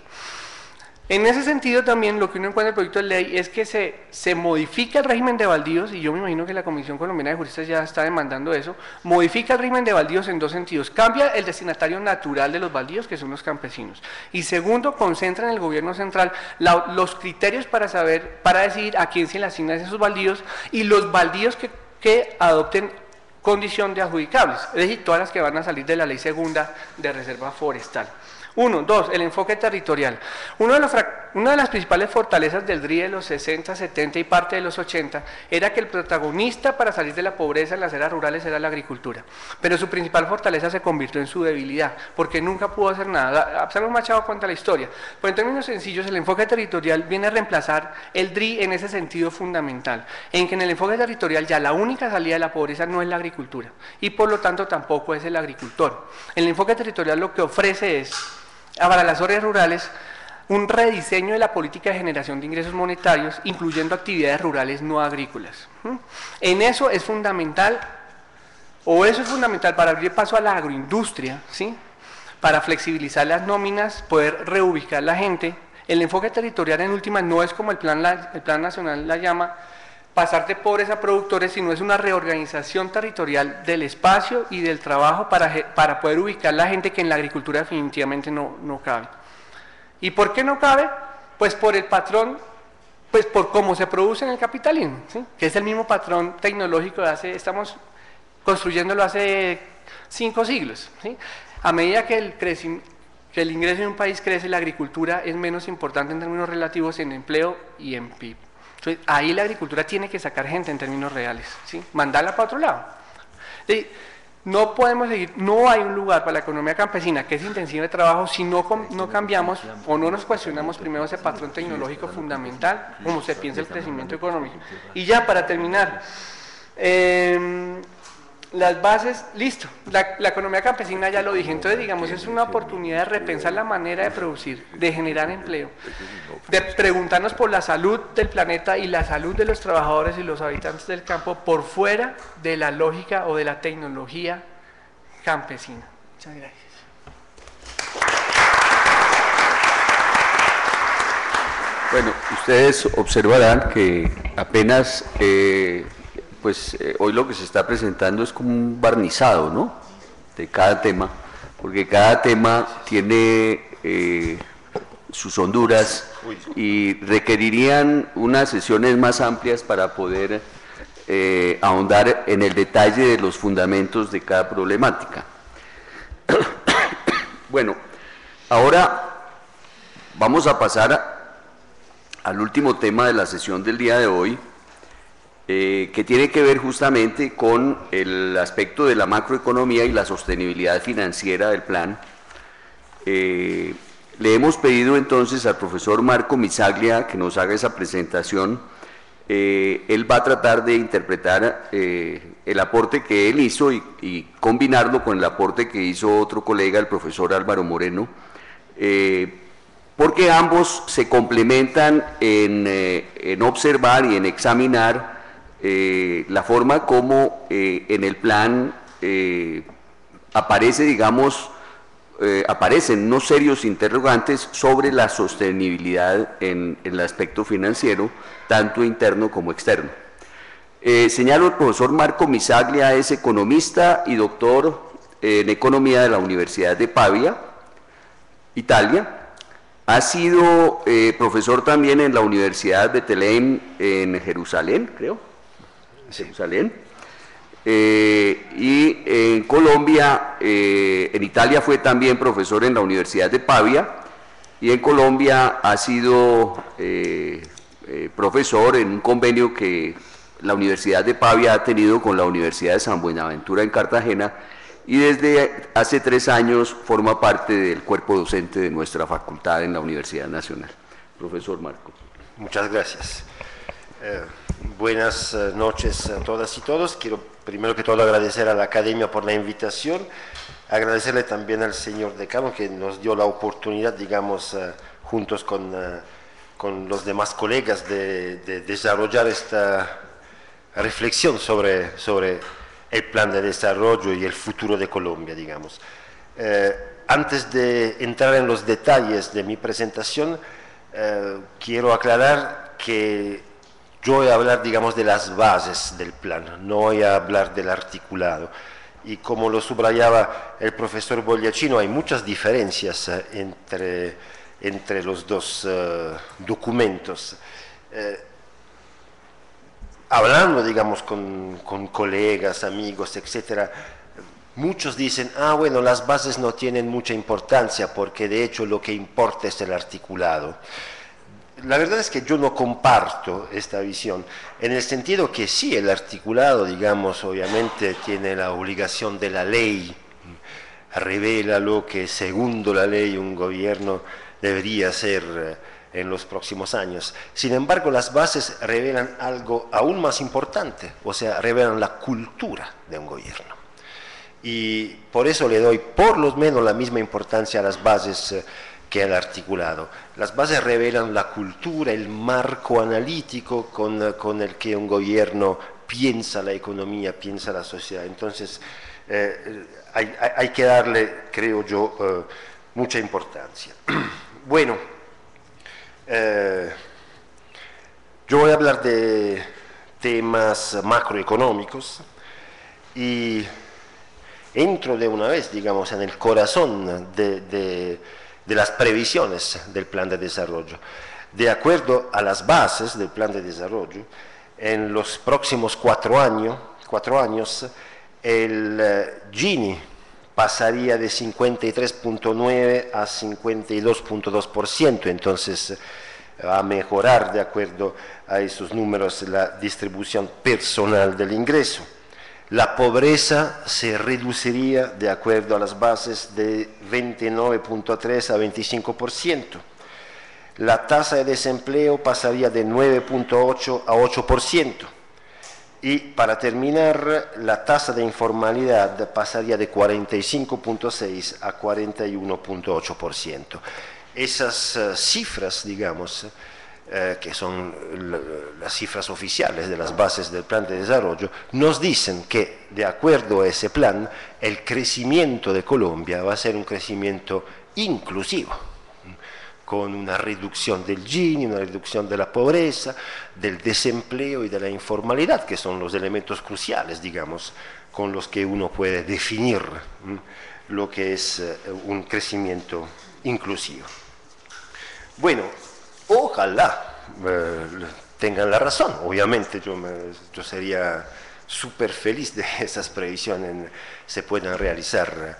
En ese sentido también lo que uno encuentra en el proyecto de ley es que se modifica el régimen de baldíos, y yo me imagino que la Comisión Colombiana de Juristas ya está demandando eso, modifica el régimen de baldíos en 2 sentidos, cambia el destinatario natural de los baldíos, que son los campesinos, y segundo, concentra en el gobierno central los criterios para decidir a quién se le asignan esos baldíos, y los baldíos que adopten condición de adjudicables, es decir, todas las que van a salir de la ley segunda de reserva forestal. 1, 2, el enfoque territorial. Una de las principales fortalezas del DRI de los 60, 70 y parte de los 80 era que el protagonista para salir de la pobreza en las áreas rurales era la agricultura, pero su principal fortaleza se convirtió en su debilidad, porque nunca pudo hacer nada. Absalón Machado cuenta la historia, pero en términos sencillos el enfoque territorial viene a reemplazar el DRI en ese sentido fundamental, en que en el enfoque territorial ya la única salida de la pobreza no es la agricultura, y por lo tanto tampoco es el agricultor. El enfoque territorial lo que ofrece es, para las áreas rurales, un rediseño de la política de generación de ingresos monetarios, incluyendo actividades rurales no agrícolas. En eso es fundamental, para abrir paso a la agroindustria, ¿sí? Para flexibilizar las nóminas, poder reubicar la gente. El enfoque territorial en última no es como el plan nacional la llama, pasar de pobres a productores, sino es una reorganización territorial del espacio y del trabajo para poder ubicar la gente que en la agricultura definitivamente no cabe. ¿Y por qué no cabe? Pues por el patrón, pues por cómo se produce en el capitalismo, ¿sí? Que es el mismo patrón tecnológico estamos construyéndolo hace 5 siglos, ¿sí? A medida que el ingreso de un país crece, la agricultura es menos importante en términos relativos en empleo y en PIB. Entonces, ahí la agricultura tiene que sacar gente en términos reales, ¿sí? Mandarla para otro lado. No podemos seguir, no hay un lugar para la economía campesina que es intensiva de trabajo si no cambiamos o no nos cuestionamos primero ese patrón tecnológico fundamental, como se piensa el crecimiento económico. Y ya para terminar, las bases, listo, la economía campesina ya lo dije, entonces digamos es una oportunidad de repensar la manera de producir, de generar empleo, de preguntarnos por la salud del planeta y la salud de los trabajadores y los habitantes del campo por fuera de la lógica o de la tecnología campesina. Muchas gracias. Bueno, ustedes observarán que apenas hoy lo que se está presentando es como un barnizado, ¿no?, de cada tema, porque cada tema tiene sus honduras y requerirían unas sesiones más amplias para poder ahondar en el detalle de los fundamentos de cada problemática. Bueno, ahora vamos a pasar al último tema de la sesión del día de hoy, que tiene que ver justamente con el aspecto de la macroeconomía y la sostenibilidad financiera del plan. Le hemos pedido entonces al profesor Marco Missaglia que nos haga esa presentación. Él va a tratar de interpretar el aporte que él hizo y combinarlo con el aporte que hizo otro colega, el profesor Álvaro Moreno, porque ambos se complementan en observar y en examinar la forma como en el plan aparecen unos serios interrogantes sobre la sostenibilidad en el aspecto financiero, tanto interno como externo. Señalo, el profesor Marco Missaglia es economista y doctor en economía de la Universidad de Pavia, Italia. Ha sido profesor también en la Universidad de Bethlehem en Jerusalén, creo. Jerusalén. Y en Colombia, en Italia fue también profesor en la Universidad de Pavia, y en Colombia ha sido profesor en un convenio que la Universidad de Pavia ha tenido con la Universidad de San Buenaventura en Cartagena, y desde hace 3 años forma parte del cuerpo docente de nuestra facultad en la Universidad Nacional. Profesor Marco. Muchas gracias. Buenas noches a todas y todos. Quiero primero que todo agradecer a la Academia por la invitación, agradecerle también al señor decano que nos dio la oportunidad, digamos, juntos con los demás colegas de desarrollar esta reflexión sobre el plan de desarrollo y el futuro de Colombia, digamos. Antes de entrar en los detalles de mi presentación, quiero aclarar que yo voy a hablar, digamos, de las bases del plan, no voy a hablar del articulado. Y como lo subrayaba el profesor Bogliacino, hay muchas diferencias entre los dos documentos. Hablando, digamos, con colegas, amigos, etcétera, muchos dicen, bueno, las bases no tienen mucha importancia porque de hecho lo que importa es el articulado. La verdad es que yo no comparto esta visión, en el sentido que sí, el articulado, digamos, obviamente tiene la obligación de la ley, revela lo que según la ley un gobierno debería hacer en los próximos años. Sin embargo, las bases revelan algo aún más importante, o sea, revelan la cultura de un gobierno. Y por eso le doy por lo menos la misma importancia a las bases que al articulado. Las bases revelan la cultura, el marco analítico con el que un gobierno piensa la economía, piensa la sociedad. Entonces, hay que darle, creo yo, mucha importancia. Bueno, yo voy a hablar de temas macroeconómicos y entro de una vez, digamos, en el corazón de las previsiones del plan de desarrollo. De acuerdo a las bases del plan de desarrollo, en los próximos 4 años, el Gini pasaría de 53.9 a 52.2%, entonces va a mejorar de acuerdo a esos números la distribución personal del ingreso. La pobreza se reduciría de acuerdo a las bases de 29.3 a 25%. La tasa de desempleo pasaría de 9.8 a 8%. Y para terminar, la tasa de informalidad pasaría de 45.6 a 41.8%. Esas cifras, digamos, que son las cifras oficiales de las bases del plan de desarrollo, nos dicen que, de acuerdo a ese plan, el crecimiento de Colombia va a ser un crecimiento inclusivo, con una reducción del Gini, una reducción de la pobreza, del desempleo y de la informalidad, que son los elementos cruciales, digamos, con los que uno puede definir lo que es un crecimiento inclusivo. Bueno, ojalá tengan la razón, obviamente yo sería súper feliz de que esas previsiones se puedan realizar.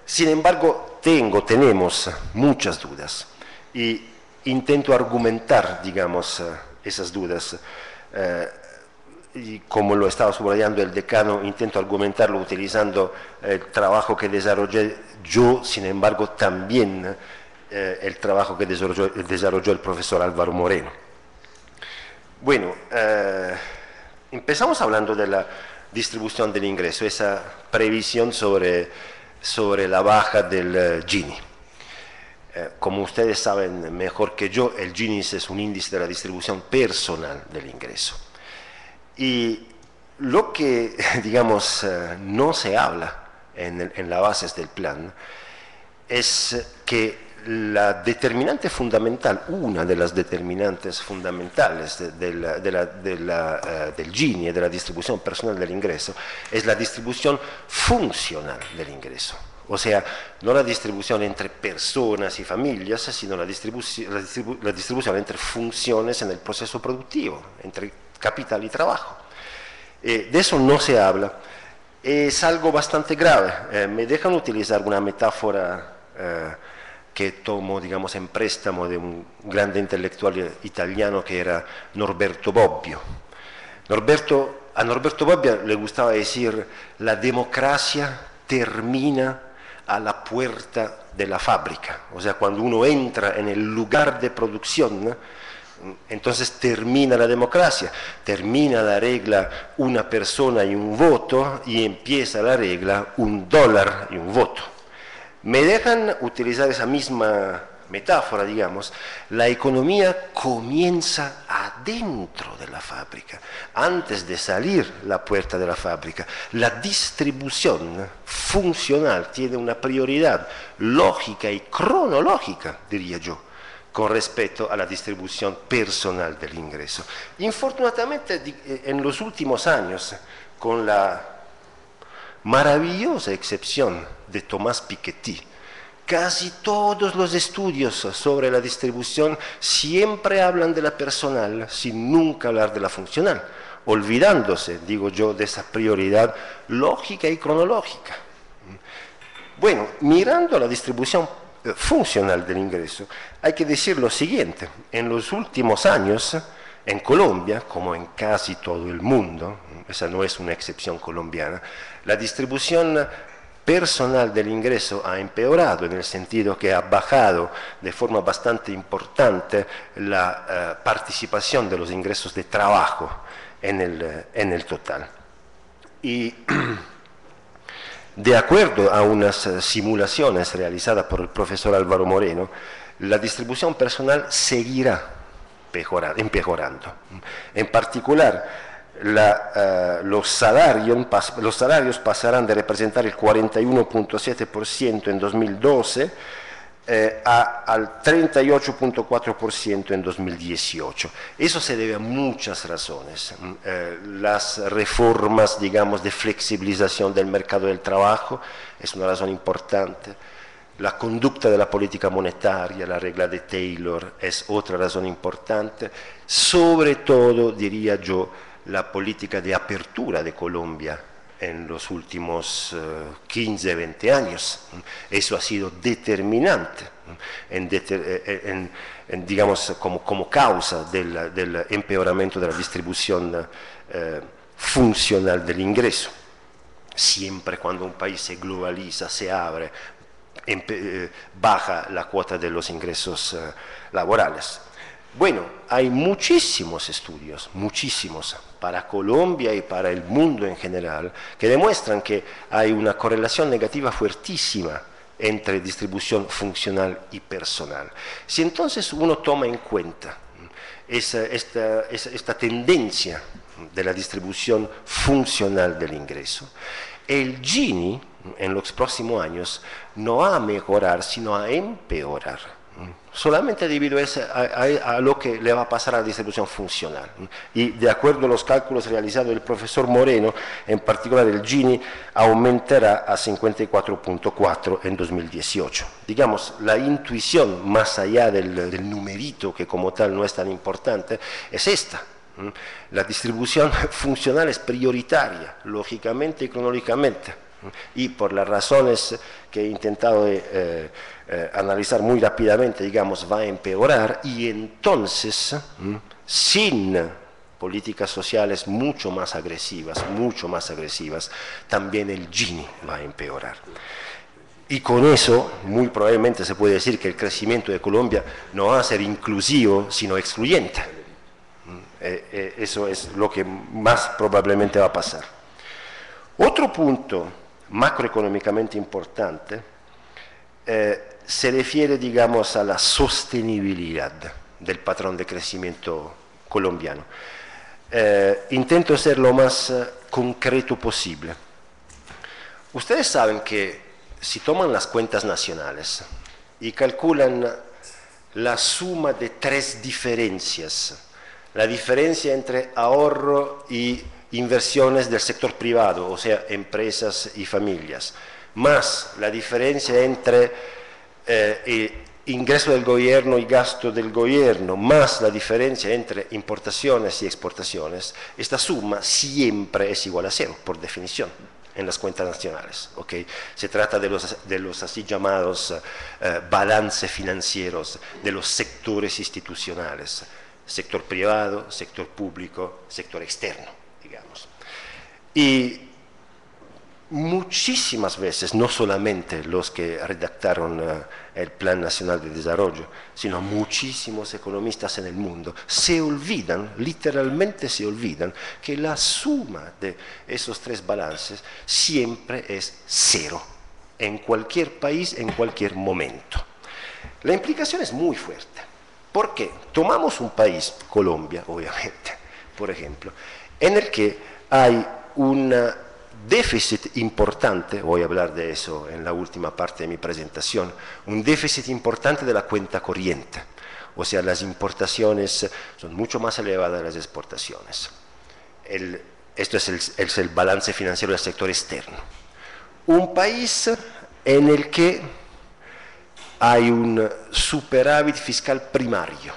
Sin embargo, tenemos muchas dudas y intento argumentar, digamos, esas dudas. Y como lo estaba subrayando el decano, intento argumentarlo utilizando el trabajo que desarrollé yo, sin embargo, también el trabajo que desarrolló el profesor Álvaro Moreno. Bueno, empezamos hablando de la distribución del ingreso, esa previsión sobre la baja del Gini. Como ustedes saben mejor que yo, el Gini es un índice de la distribución personal del ingreso. Y lo que, digamos, no se habla en las bases del plan es que la determinante fundamental, una de las determinantes fundamentales del Gini, de la distribución personal del ingreso, es la distribución funcional del ingreso. O sea, no la distribución entre personas y familias, sino la distribución entre funciones en el proceso productivo, entre capital y trabajo. De eso no se habla. Es algo bastante grave. Me dejan utilizar una metáfora que tomo, digamos, en préstamo de un grande intelectual italiano que era Norberto Bobbio. A Norberto Bobbio le gustaba decir: la democracia termina a la puerta de la fábrica. O sea, cuando uno entra en el lugar de producción, entonces termina la democracia, termina la regla una persona y un voto y empieza la regla $1 y un voto. Me dejan utilizar esa misma metáfora, digamos. La economía comienza adentro de la fábrica, antes de salir la puerta de la fábrica. La distribución funcional tiene una prioridad lógica y cronológica, diría yo, con respecto a la distribución personal del ingreso. Infortunadamente, en los últimos años, con la maravillosa excepción de Tomás Piketty, casi todos los estudios sobre la distribución siempre hablan de la personal sin nunca hablar de la funcional, olvidándose, digo yo, de esa prioridad lógica y cronológica. Bueno, mirando la distribución funcional del ingreso, hay que decir lo siguiente: en los últimos años, en Colombia, como en casi todo el mundo, esa no es una excepción colombiana, la distribución personal del ingreso ha empeorado, en el sentido que ha bajado de forma bastante importante la participación de los ingresos de trabajo en el total. Y de acuerdo a unas simulaciones realizadas por el profesor Álvaro Moreno, la distribución personal seguirá empeorando. En particular, los salarios pasarán de representar el 41.7% en 2012 al 38.4% en 2018. Eso se debe a muchas razones. Las reformas, digamos, de flexibilización del mercado del trabajo es una razón importante. La conducta de la política monetaria, la regla de Taylor, es otra razón importante. Sobre todo, diría yo, la política de apertura de Colombia en los últimos 15, 20 años. Eso ha sido determinante, digamos, como causa del empeoramiento de la distribución funcional del ingreso. Siempre cuando un país se globaliza, se abre, baja la cuota de los ingresos laborales. Bueno, hay muchísimos estudios, muchísimos, para Colombia y para el mundo en general, que demuestran que hay una correlación negativa fuertísima entre distribución funcional y personal. Si entonces uno toma en cuenta esta tendencia de la distribución funcional del ingreso, el Gini en los próximos años no va a mejorar, sino a empeorar. Solamente debido a lo que le va a pasar a la distribución funcional. Y de acuerdo a los cálculos realizados del profesor Moreno, en particular el Gini aumentará a 54.4 en 2018. Digamos, la intuición, más allá del numerito, que como tal no es tan importante, es esta. La distribución funcional es prioritaria, lógicamente y cronológicamente. Y por las razones que he intentado analizar muy rápidamente, digamos, va a empeorar, y entonces, sin políticas sociales mucho más agresivas, también el Gini va a empeorar. Y con eso, muy probablemente se puede decir que el crecimiento de Colombia no va a ser inclusivo, sino excluyente. Eso es lo que más probablemente va a pasar. Otro punto macroeconómicamente importante se refiere, digamos, a la sostenibilidad del patrón de crecimiento colombiano. Intento ser lo más concreto posible. Ustedes saben que si toman las cuentas nacionales y calculan la suma de tres diferencias, la diferencia entre ahorro y inversiones del sector privado, o sea, empresas y familias, más la diferencia entre ingreso del gobierno y gasto del gobierno, más la diferencia entre importaciones y exportaciones, esta suma siempre es igual a cero, por definición, en las cuentas nacionales. ¿Okay? Se trata de los así llamados balances financieros de los sectores institucionales, sector privado, sector público, sector externo, digamos. Y muchísimas veces, no solamente los que redactaron el Plan Nacional de Desarrollo, sino muchísimos economistas en el mundo, se olvidan, literalmente se olvidan, que la suma de esos tres balances siempre es cero, en cualquier país, en cualquier momento. La implicación es muy fuerte, porque tomamos un país, Colombia, obviamente, por ejemplo, en el que hay un déficit importante, voy a hablar de eso en la última parte de mi presentación, un déficit importante de la cuenta corriente, o sea, las importaciones son mucho más elevadas que las exportaciones. Esto es el balance financiero del sector externo. Un país en el que hay un superávit fiscal primario,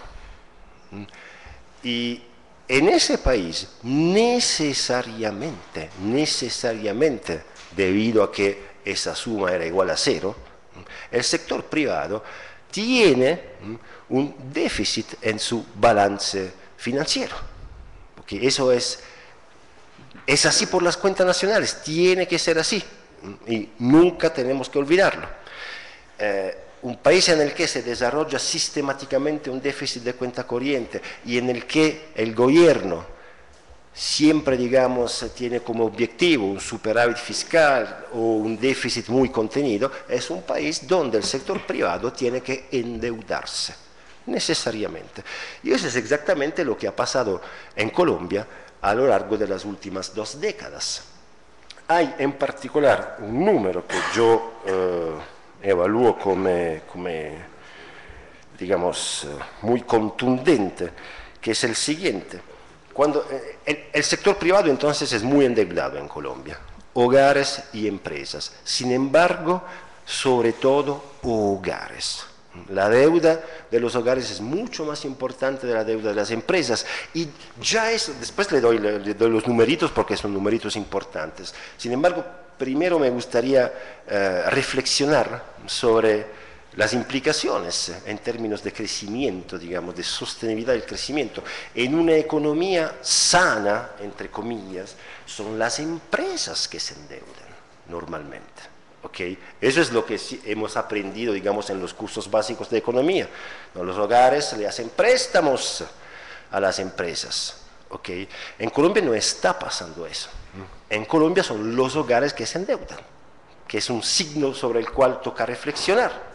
y en ese país, necesariamente, debido a que esa suma era igual a cero, el sector privado tiene un déficit en su balance financiero. Porque eso es así por las cuentas nacionales, tiene que ser así, y nunca tenemos que olvidarlo. Un país en el que se desarrolla sistemáticamente un déficit de cuenta corriente y en el que el gobierno siempre, digamos, tiene como objetivo un superávit fiscal o un déficit muy contenido, es un país donde el sector privado tiene que endeudarse, necesariamente. Y eso es exactamente lo que ha pasado en Colombia a lo largo de las últimas 2 décadas. Hay en particular un número que yo evalúo como digamos, muy contundente, que es el siguiente. Cuando el sector privado entonces es muy endeudado en Colombia, hogares y empresas. Sin embargo, sobre todo hogares. La deuda de los hogares es mucho más importante de la deuda de las empresas, y ya eso, después le doy los numeritos porque son numeritos importantes. Sin embargo, primero me gustaría reflexionar sobre las implicaciones en términos de crecimiento, digamos, de sostenibilidad del crecimiento. En una economía sana, entre comillas, son las empresas que se endeudan normalmente. ¿okay? Eso es lo que hemos aprendido, digamos, en los cursos básicos de economía. ¿No? Los hogares le hacen préstamos a las empresas. ¿Okay? En Colombia no está pasando eso. En Colombia son los hogares que se endeudan, que es un signo sobre el cual toca reflexionar.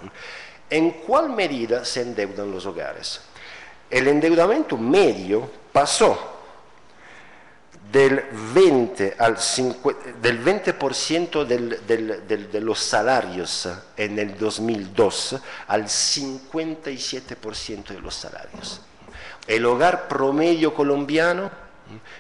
¿En cuál medida se endeudan los hogares? El endeudamiento medio pasó del 20% de los salarios en el 2002 al 57% de los salarios. El hogar promedio colombiano,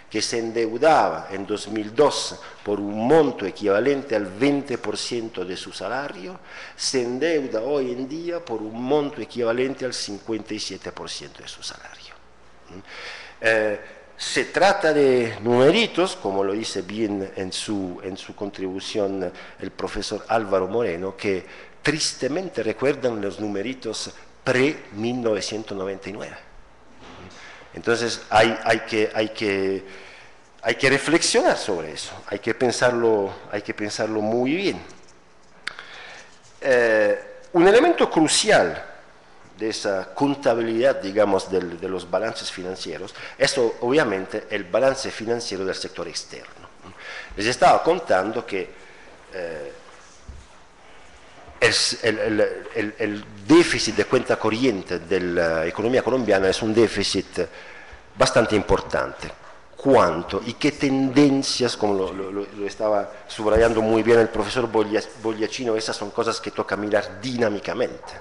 que se endeudaba en 2002 por un monto equivalente al 20% de su salario, se endeuda hoy en día por un monto equivalente al 57% de su salario. Se trata de numeritos, como lo dice bien en su contribución el profesor Álvaro Moreno, que tristemente recuerdan los numeritos pre-1999. Entonces hay que reflexionar sobre eso, hay que pensarlo muy bien. Un elemento crucial de esa contabilidad, digamos, de los balances financieros, es obviamente el balance financiero del sector externo. Les estaba contando que el déficit de cuenta corriente de la economía colombiana es un déficit bastante importante. ¿Cuánto y qué tendencias, como lo estaba subrayando muy bien el profesor Bogliacino, esas son cosas que toca mirar dinámicamente,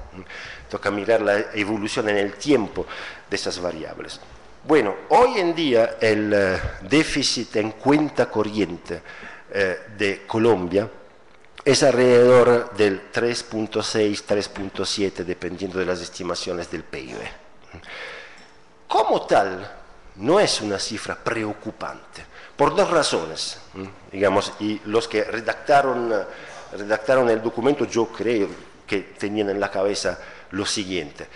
toca mirar la evolución en el tiempo de esas variables? Bueno, hoy en día el déficit en cuenta corriente de Colombia es alrededor del 3.6, 3.7, dependiendo de las estimaciones del PIB. Como tal, no es una cifra preocupante, por dos razones, digamos, y los que redactaron el documento yo creo que tenían en la cabeza lo siguiente.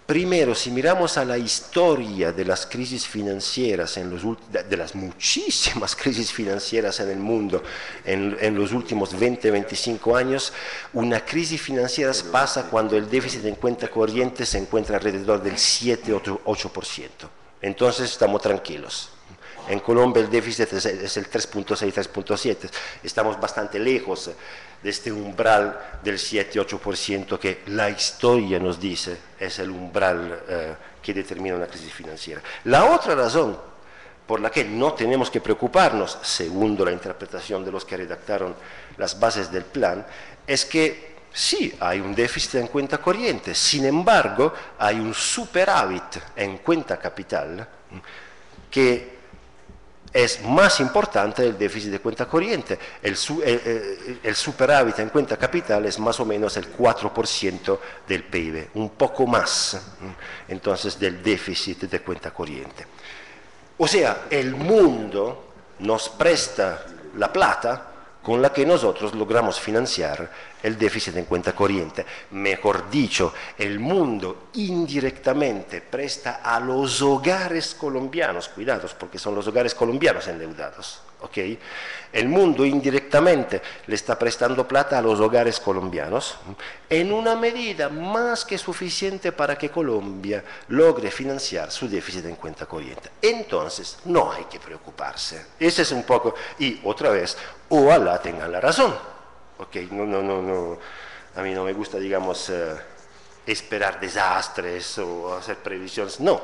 Primero, si miramos a la historia de las crisis financieras, de las muchísimas crisis financieras en el mundo en los últimos 20-25 años, una crisis financiera pasa cuando el déficit en cuenta corriente se encuentra alrededor del 7-8%. Entonces estamos tranquilos. En Colombia el déficit es el 3.6, 3.7. Estamos bastante lejos de este umbral del 7-8% que la historia nos dice es el umbral que determina una crisis financiera. La otra razón por la que no tenemos que preocuparnos, según la interpretación de los que redactaron las bases del plan, es que sí, hay un déficit en cuenta corriente, sin embargo, hay un superávit en cuenta capital que es más importante del déficit de cuenta corriente. El superávit en cuenta capital es más o menos el 4% del PIB, un poco más, entonces, del déficit de cuenta corriente. O sea, el mundo nos presta la plata con la que nosotros logramos financiar el déficit en cuenta corriente. Mejor dicho, el mundo indirectamente presta a los hogares colombianos, cuidados, porque son los hogares colombianos endeudados, ¿ok? El mundo indirectamente le está prestando plata a los hogares colombianos en una medida más que suficiente para que Colombia logre financiar su déficit en cuenta corriente. Entonces, no hay que preocuparse. Ese es un poco, y otra vez, ojalá tengan la razón. Ok, no, a mí no me gusta, digamos, esperar desastres o hacer previsiones, no,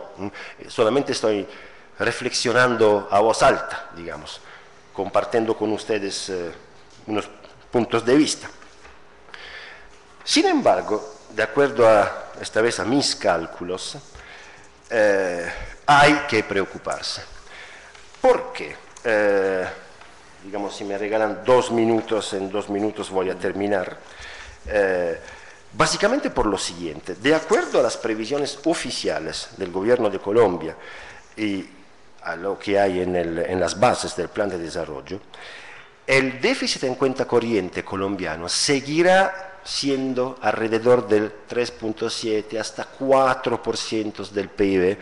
solamente estoy reflexionando a voz alta, digamos, compartiendo con ustedes unos puntos de vista. Sin embargo, de acuerdo esta vez a mis cálculos, hay que preocuparse. ¿Por qué? Digamos, si me regalan 2 minutos, en 2 minutos voy a terminar. Básicamente por lo siguiente: de acuerdo a las previsiones oficiales del gobierno de Colombia y a lo que hay en las bases del plan de desarrollo, el déficit en cuenta corriente colombiano seguirá siendo alrededor del 3.7 hasta 4% del PIB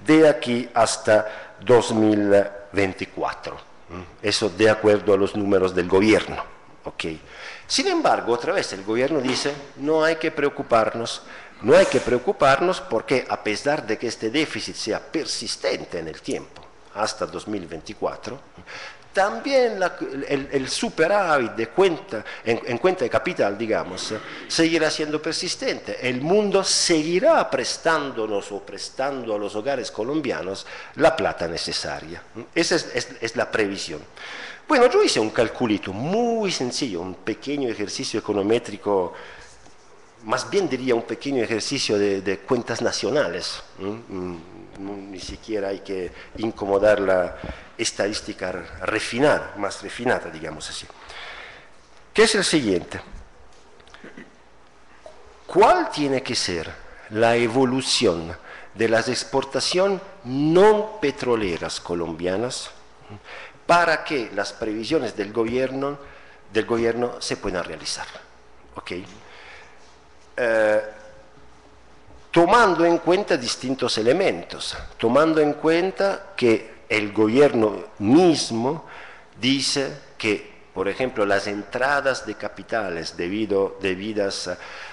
de aquí hasta 2024. Eso de acuerdo a los números del gobierno, Okay. Sin embargo, otra vez el gobierno dice, no hay que preocuparnos porque a pesar de que este déficit sea persistente en el tiempo, hasta 2024, también el superávit de cuenta, en cuenta de capital, digamos, seguirá siendo persistente. El mundo seguirá prestándonos o prestando a los hogares colombianos la plata necesaria. Esa es la previsión. Bueno, yo hice un calculito muy sencillo, un pequeño ejercicio econométrico, más bien diría un pequeño ejercicio de cuentas nacionales. Ni siquiera hay que incomodar la estadística refinada, más refinada, digamos así. ¿Qué es el siguiente? ¿Cuál tiene que ser la evolución de las exportaciones no petroleras colombianas para que las previsiones del gobierno se puedan realizar? ¿Okay? Tomando en cuenta distintos elementos, tomando en cuenta que el gobierno mismo dice que, por ejemplo, las entradas de capitales debidas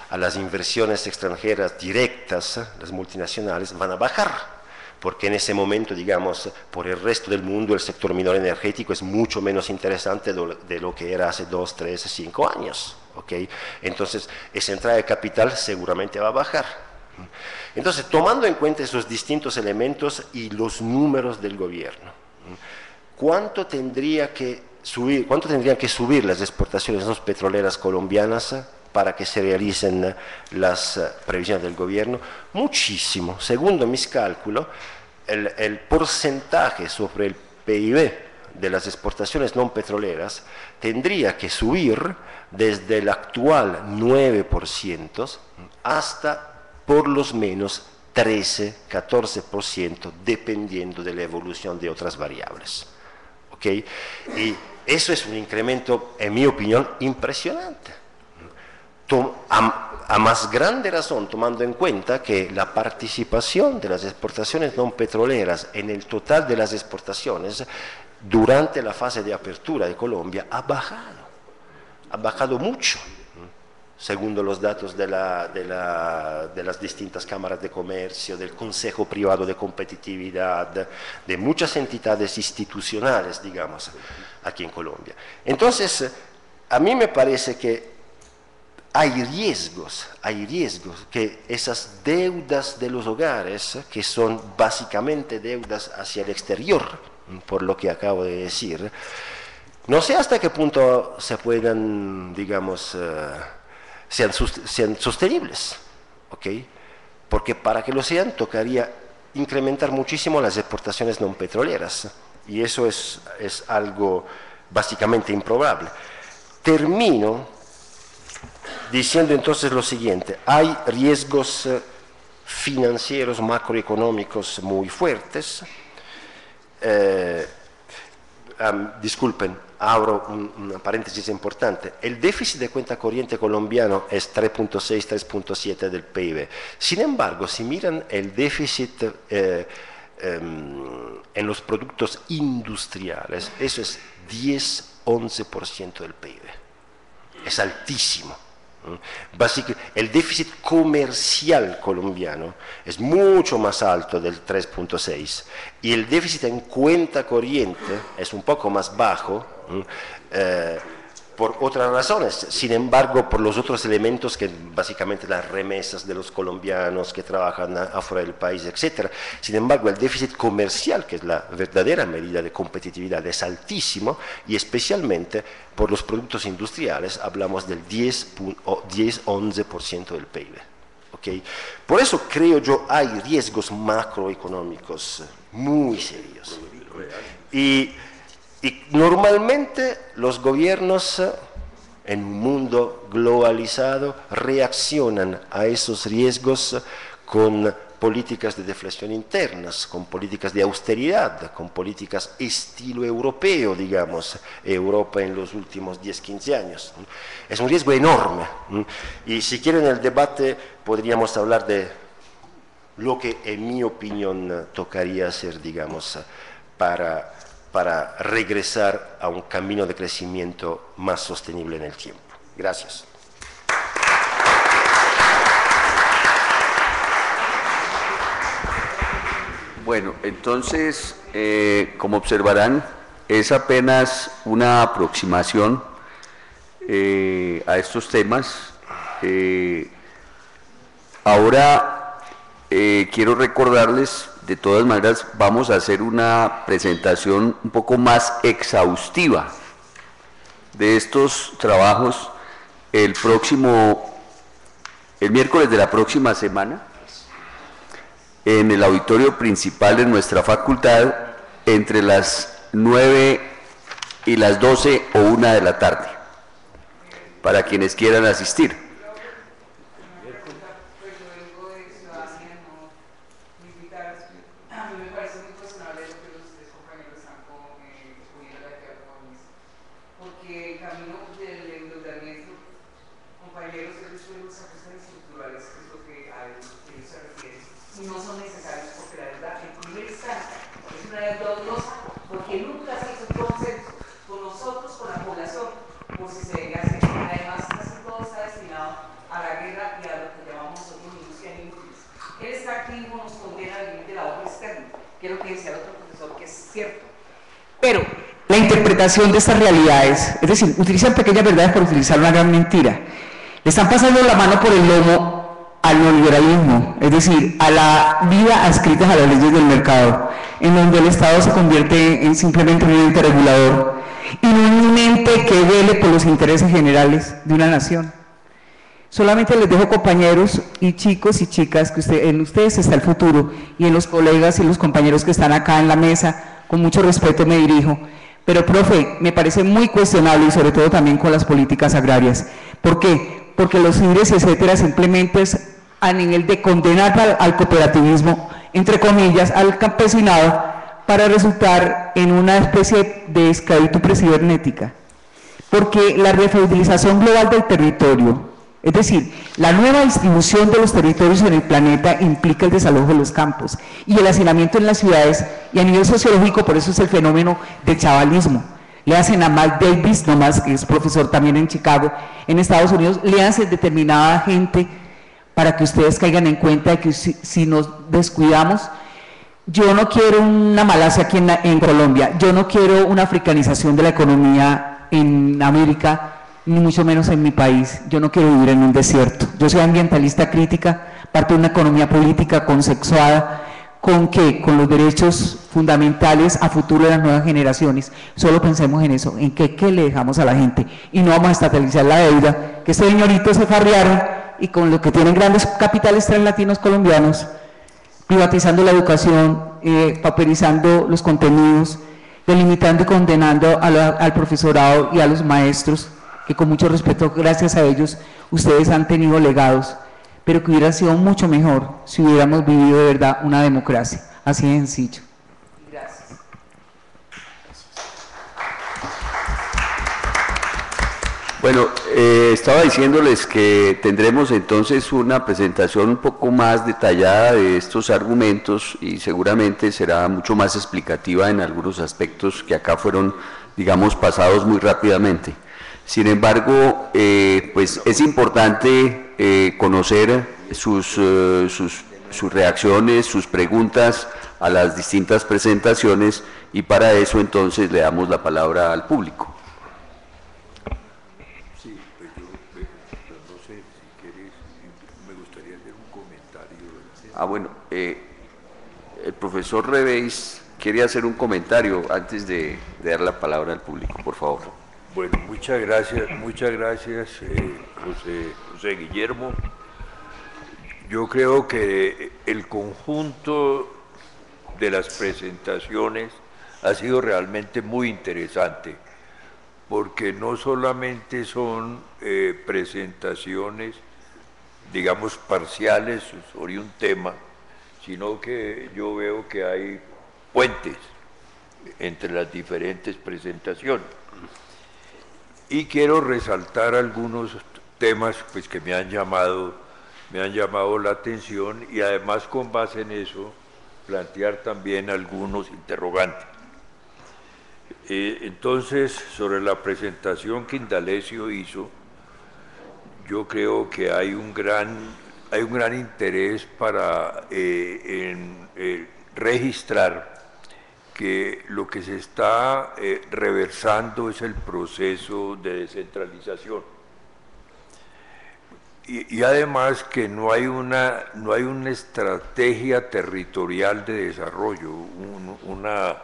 a las inversiones extranjeras directas, las multinacionales, van a bajar, porque en ese momento, digamos, por el resto del mundo el sector minero energético es mucho menos interesante de lo que era hace 2, 3, 5 años. ¿Okay? Entonces, esa entrada de capital seguramente va a bajar. Entonces, tomando en cuenta esos distintos elementos y los números del gobierno, ¿cuánto tendrían que subir las exportaciones no petroleras colombianas para que se realicen las previsiones del gobierno? Muchísimo. Según mis cálculos, el porcentaje sobre el PIB de las exportaciones no petroleras tendría que subir desde el actual 9% hasta por lo menos 13-14%, dependiendo de la evolución de otras variables. ¿Okay? Y eso es un incremento, en mi opinión, impresionante. A más grande razón, tomando en cuenta que la participación de las exportaciones no petroleras en el total de las exportaciones durante la fase de apertura de Colombia ha bajado mucho, según los datos de las distintas cámaras de comercio, del Consejo Privado de Competitividad, de muchas entidades institucionales, digamos, aquí en Colombia. Entonces, a mí me parece que hay riesgos que esas deudas de los hogares, que son básicamente deudas hacia el exterior, por lo que acabo de decir, no sé hasta qué punto se puedan, digamos, sean sostenibles, ¿ok? Porque para que lo sean tocaría incrementar muchísimo las exportaciones no petroleras, y eso es algo básicamente improbable. Termino diciendo entonces lo siguiente: hay riesgos financieros macroeconómicos muy fuertes. Disculpen, abro un paréntesis importante. El déficit de cuenta corriente colombiano es 3.6, 3.7 del PIB. Sin embargo, si miran el déficit en los productos industriales, eso es 10-11% del PIB. Es altísimo. El déficit comercial colombiano es mucho más alto del 3.6 y el déficit en cuenta corriente es un poco más bajo por otras razones. Sin embargo, por los otros elementos que básicamente las remesas de los colombianos que trabajan afuera del país, etc. Sin embargo, el déficit comercial, que es la verdadera medida de competitividad, es altísimo, y especialmente por los productos industriales hablamos del 10-11% del PIB. ¿Okay? Por eso creo yo hay riesgos macroeconómicos muy serios. Y normalmente los gobiernos en un mundo globalizado reaccionan a esos riesgos con políticas de deflación internas, con políticas de austeridad, con políticas estilo europeo, digamos, Europa en los últimos 10-15 años. Es un riesgo enorme. Y si quieren el debate podríamos hablar de lo que en mi opinión tocaría hacer, digamos, para para regresar a un camino de crecimiento más sostenible en el tiempo. Gracias. Bueno, entonces, como observarán, es apenas una aproximación a estos temas. Ahora quiero recordarles, de todas maneras, vamos a hacer una presentación un poco más exhaustiva de estos trabajos el miércoles de la próxima semana, en el auditorio principal de nuestra facultad, entre las 9 y las 12 o 1 de la tarde, para quienes quieran asistir. Pero la interpretación de estas realidades, es decir, utilizan pequeñas verdades para utilizar una gran mentira. Le están pasando la mano por el lomo al neoliberalismo, es decir, a la vida adscrita a las leyes del mercado, en donde el Estado se convierte en simplemente un ente regulador y no en un ente que vele por los intereses generales de una nación. Solamente les dejo, compañeros y chicos y chicas, que en ustedes está el futuro, y en los colegas y los compañeros que están acá en la mesa, con mucho respeto me dirijo, pero profe, me parece muy cuestionable, y sobre todo también con las políticas agrarias. ¿Por qué? Porque los IDES, etcétera, simplemente es a nivel de condenar al cooperativismo, entre comillas, al campesinado, para resultar en una especie de esclavitud cibernética. Porque la refeudalización global del territorio, es decir, la nueva distribución de los territorios en el planeta, implica el desalojo de los campos y el hacinamiento en las ciudades, y a nivel sociológico, por eso es el fenómeno del chavalismo. Le hacen a Matt Davis, nomás, que es profesor también en Chicago, en Estados Unidos, le hacen determinada gente para que ustedes caigan en cuenta de que si nos descuidamos, yo no quiero una Malasia aquí en Colombia, yo no quiero una africanización de la economía en América, ni mucho menos en mi país. Yo no quiero vivir en un desierto. Yo soy ambientalista crítica, parte de una economía política consexuada. ¿Con qué? Con los derechos fundamentales a futuro de las nuevas generaciones. Solo pensemos en eso, en qué le dejamos a la gente, y no vamos a estatalizar la deuda, que estos señoritos se farrearon, y con lo que tienen grandes capitales translatinos colombianos, privatizando la educación, pauperizando los contenidos, delimitando y condenando al profesorado y a los maestros, que con mucho respeto, gracias a ellos, ustedes han tenido legados, pero que hubiera sido mucho mejor si hubiéramos vivido de verdad una democracia, así de sencillo. Gracias. Bueno, estaba diciéndoles que tendremos entonces una presentación un poco más detallada de estos argumentos, y seguramente será mucho más explicativa en algunos aspectos que acá fueron, digamos, pasados muy rápidamente. Sin embargo, pues es importante conocer sus reacciones, sus preguntas a las distintas presentaciones, y para eso entonces le damos la palabra al público. Sí, pues yo no sé si quieres, me gustaría hacer un comentario. Bueno, el profesor Reveis quiere hacer un comentario antes de dar la palabra al público, por favor. Bueno, muchas gracias, José Guillermo. Yo creo que el conjunto de las presentaciones ha sido realmente muy interesante, porque no solamente son presentaciones, digamos, parciales sobre un tema, sino que yo veo que hay puentes entre las diferentes presentaciones. Y quiero resaltar algunos temas pues, que me han llamado la atención, y además con base en eso plantear también algunos interrogantes. Entonces, sobre la presentación que Indalecio hizo, yo creo que hay un gran interés para registrar que lo que se está reversando es el proceso de descentralización. Y además que no hay una estrategia territorial de desarrollo, una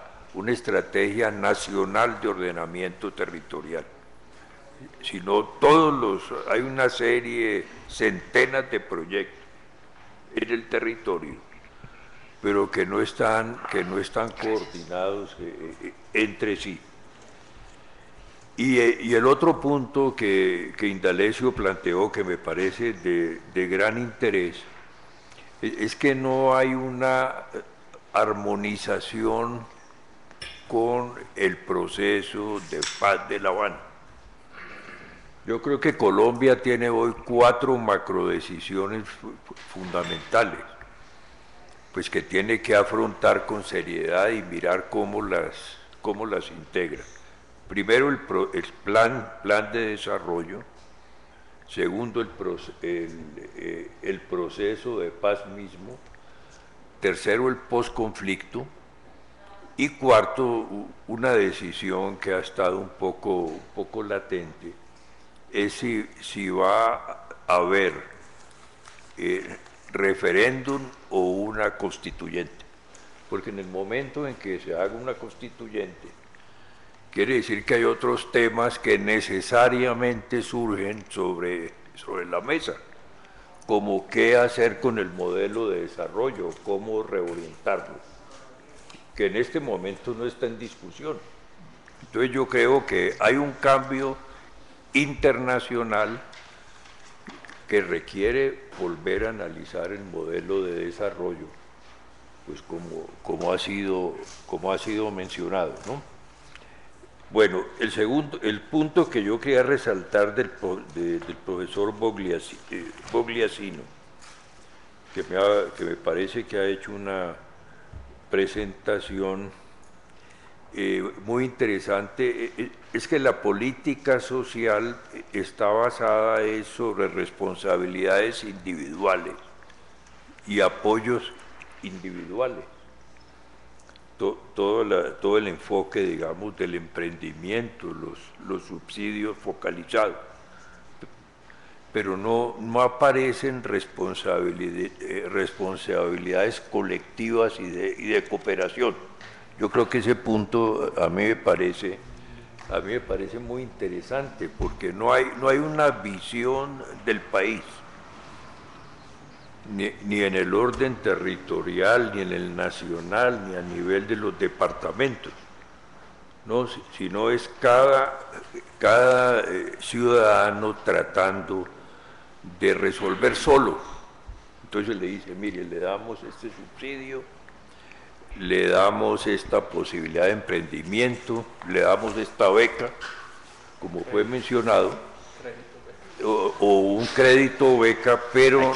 estrategia nacional de ordenamiento territorial, sino hay una serie, centenas de proyectos en el territorio, pero que no están coordinados entre sí. Y el otro punto que Indalecio planteó, que me parece de gran interés, es que no hay una armonización con el proceso de paz de La Habana. Yo creo que Colombia tiene hoy 4 macrodecisiones fundamentales, pues que tiene que afrontar con seriedad y mirar cómo las integra. Primero, el plan de desarrollo. Segundo, el proceso de paz mismo. Tercero, el posconflicto. Y cuarto, una decisión que ha estado un poco latente, es si va a haber referéndum o una constituyente. Porque en el momento en que se haga una constituyente, quiere decir que hay otros temas que necesariamente surgen sobre la mesa, como qué hacer con el modelo de desarrollo, cómo reorientarlo, que en este momento no está en discusión. Entonces yo creo que hay un cambio internacional que requiere volver a analizar el modelo de desarrollo, pues como ha sido mencionado, ¿no? Bueno, el punto que yo quería resaltar del profesor Bogliasino, que me parece que ha hecho una presentación muy interesante, es que la política social está basada sobre responsabilidades individuales y apoyos individuales. Todo el enfoque, digamos, del emprendimiento, los subsidios focalizados, pero no aparecen responsabilidades colectivas y de cooperación. Yo creo que ese punto a mí me parece muy interesante, porque no hay una visión del país, ni en el orden territorial, ni en el nacional, ni a nivel de los departamentos, ¿no? Sino es cada ciudadano tratando de resolver solo. Entonces le dice, mire, le damos este subsidio, le damos esta posibilidad de emprendimiento, le damos esta beca, como fue mencionado, o un crédito beca, pero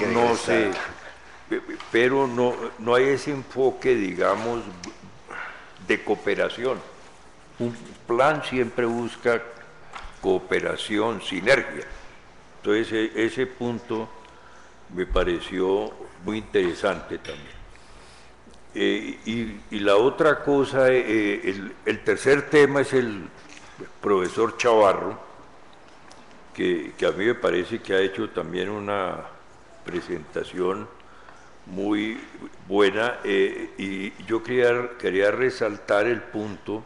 no hay ese enfoque, digamos, de cooperación. Un plan siempre busca cooperación, sinergia. Entonces ese punto me pareció muy interesante también. Y la otra cosa, el tercer tema es el profesor Chavarro, que a mí me parece que ha hecho también una presentación muy buena, y yo quería resaltar el punto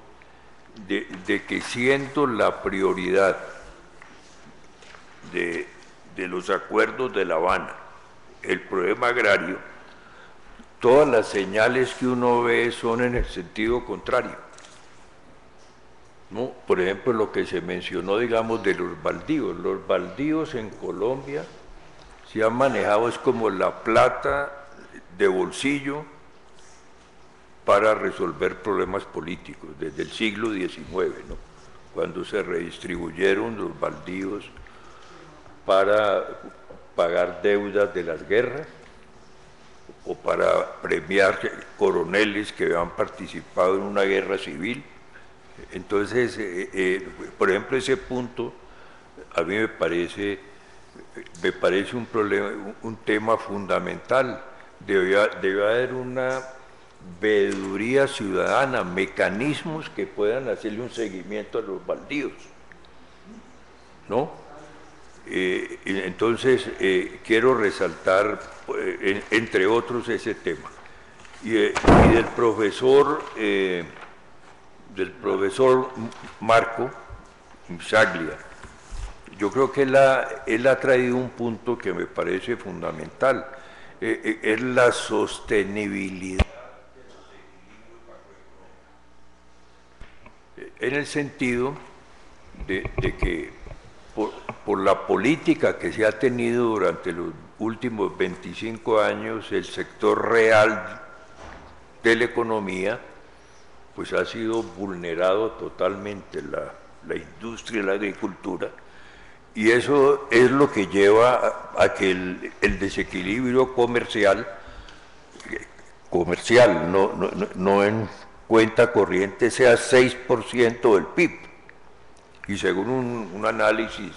de que, siendo la prioridad de los acuerdos de La Habana el problema agrario, todas las señales que uno ve son en el sentido contrario, ¿no? Por ejemplo, lo que se mencionó, digamos, de los baldíos. Los baldíos en Colombia se han manejado es como la plata de bolsillo para resolver problemas políticos desde el siglo XIX, ¿no? Cuando se redistribuyeron los baldíos para pagar deudas de las guerras o para premiar coroneles que habían participado en una guerra civil. Entonces, por ejemplo, ese punto a mí me parece un problema, un tema fundamental. Debe haber una veeduría ciudadana, mecanismos que puedan hacerle un seguimiento a los baldíos, ¿no? Entonces, quiero resaltar, entre otros, ese tema. Y del profesor Marco Saglia, yo creo que él ha traído un punto que me parece fundamental, es la sostenibilidad en el sentido de que por la política que se ha tenido durante los últimos 25 años, el sector real de la economía pues ha sido vulnerado totalmente, la industria y la agricultura, y eso es lo que lleva a que el desequilibrio comercial, no en cuenta corriente, sea 6% del PIB. Y según un análisis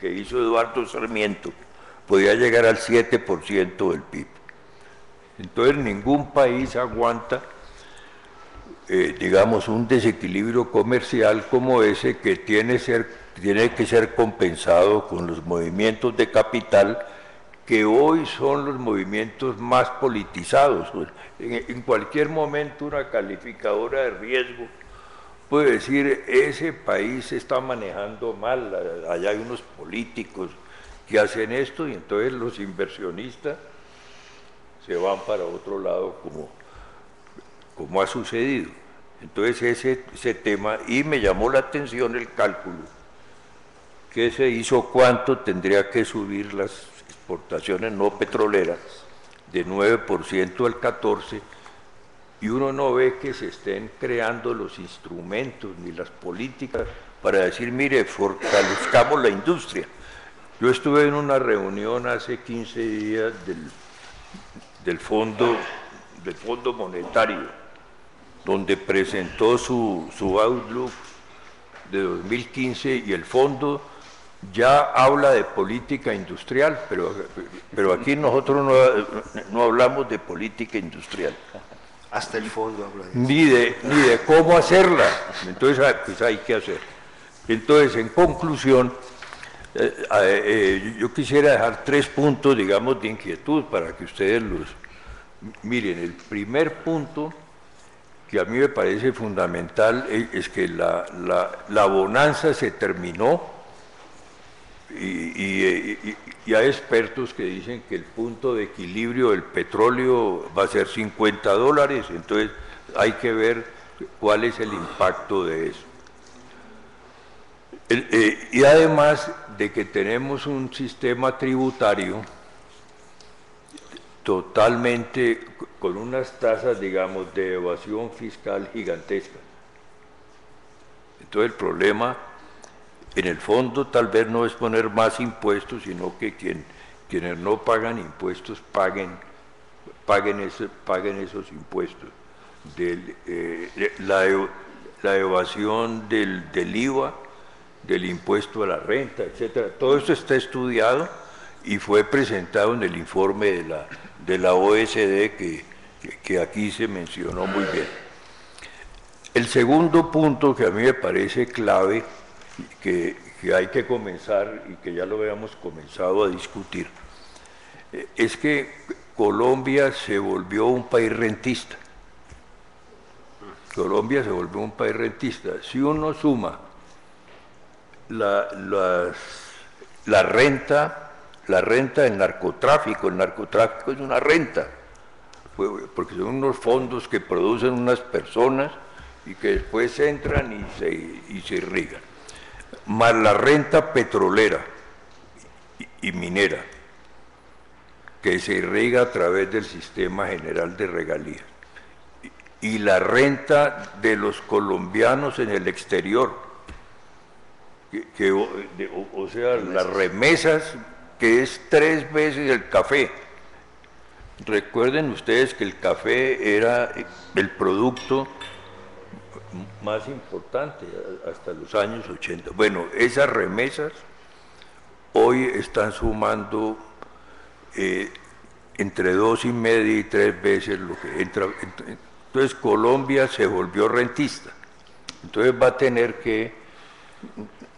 que hizo Eduardo Sarmiento, podía llegar al 7% del PIB. Entonces ningún país aguanta, digamos, un desequilibrio comercial como ese, que tiene que ser compensado con los movimientos de capital, que hoy son los movimientos más politizados. En cualquier momento una calificadora de riesgo puede decir: ese país se está manejando mal, allá hay unos políticos que hacen esto, y entonces los inversionistas se van para otro lado, como ha sucedido. Entonces ese tema, y me llamó la atención el cálculo que se hizo, cuánto tendría que subir las exportaciones no petroleras, de 9% al 14%, y uno no ve que se estén creando los instrumentos ni las políticas para decir: mire, fortalezcamos la industria. Yo estuve en una reunión hace 15 días del Fondo Monetario, donde presentó su outlook de 2015, y el fondo ya habla de política industrial, pero aquí nosotros no hablamos de política industrial. Hasta el fondo habla de eso. Ni de cómo hacerla. Entonces, pues hay que hacer. Entonces, en conclusión, yo quisiera dejar 3 puntos, digamos, de inquietud para que ustedes los miren. El primer punto, que a mí me parece fundamental, es que la bonanza se terminó, y hay expertos que dicen que el punto de equilibrio del petróleo va a ser $50, entonces hay que ver cuál es el impacto de eso. Y además de que tenemos un sistema tributario totalmente con unas tasas, digamos, de evasión fiscal gigantescas. Entonces el problema, en el fondo, tal vez no es poner más impuestos, sino que quienes no pagan impuestos paguen esos impuestos. La evasión del IVA, del impuesto a la renta, etcétera. Todo esto está estudiado y fue presentado en el informe de la OECD que aquí se mencionó muy bien. El segundo punto que a mí me parece clave, que hay que comenzar, y que ya lo habíamos comenzado a discutir, es que Colombia se volvió un país rentista. Colombia se volvió un país rentista. Si uno suma la renta del narcotráfico, el narcotráfico es una renta, porque son unos fondos que producen unas personas y que después entran y se irrigan, más la renta petrolera y minera, que se irriga a través del Sistema General de Regalías, y la renta de los colombianos en el exterior, o sea, las remesas, que es 3 veces el café. Recuerden ustedes que el café era el producto más importante, hasta los años 80. Bueno, esas remesas hoy están sumando entre 2,5 y 3 veces lo que entra. Entonces Colombia se volvió rentista. Entonces va a tener que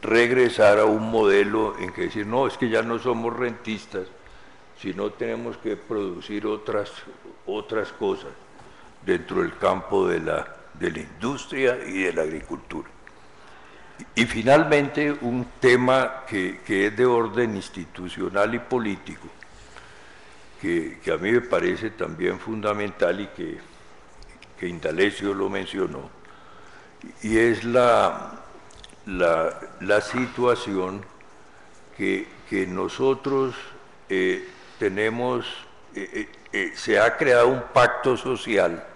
regresar a un modelo en que decir, no, es que ya no somos rentistas, sino tenemos que producir otras cosas dentro del campo de la industria y de la agricultura. Y finalmente un tema que es de orden institucional y político, que a mí me parece también fundamental y que Indalecio lo mencionó, y es la situación que nosotros tenemos, se ha creado un pacto social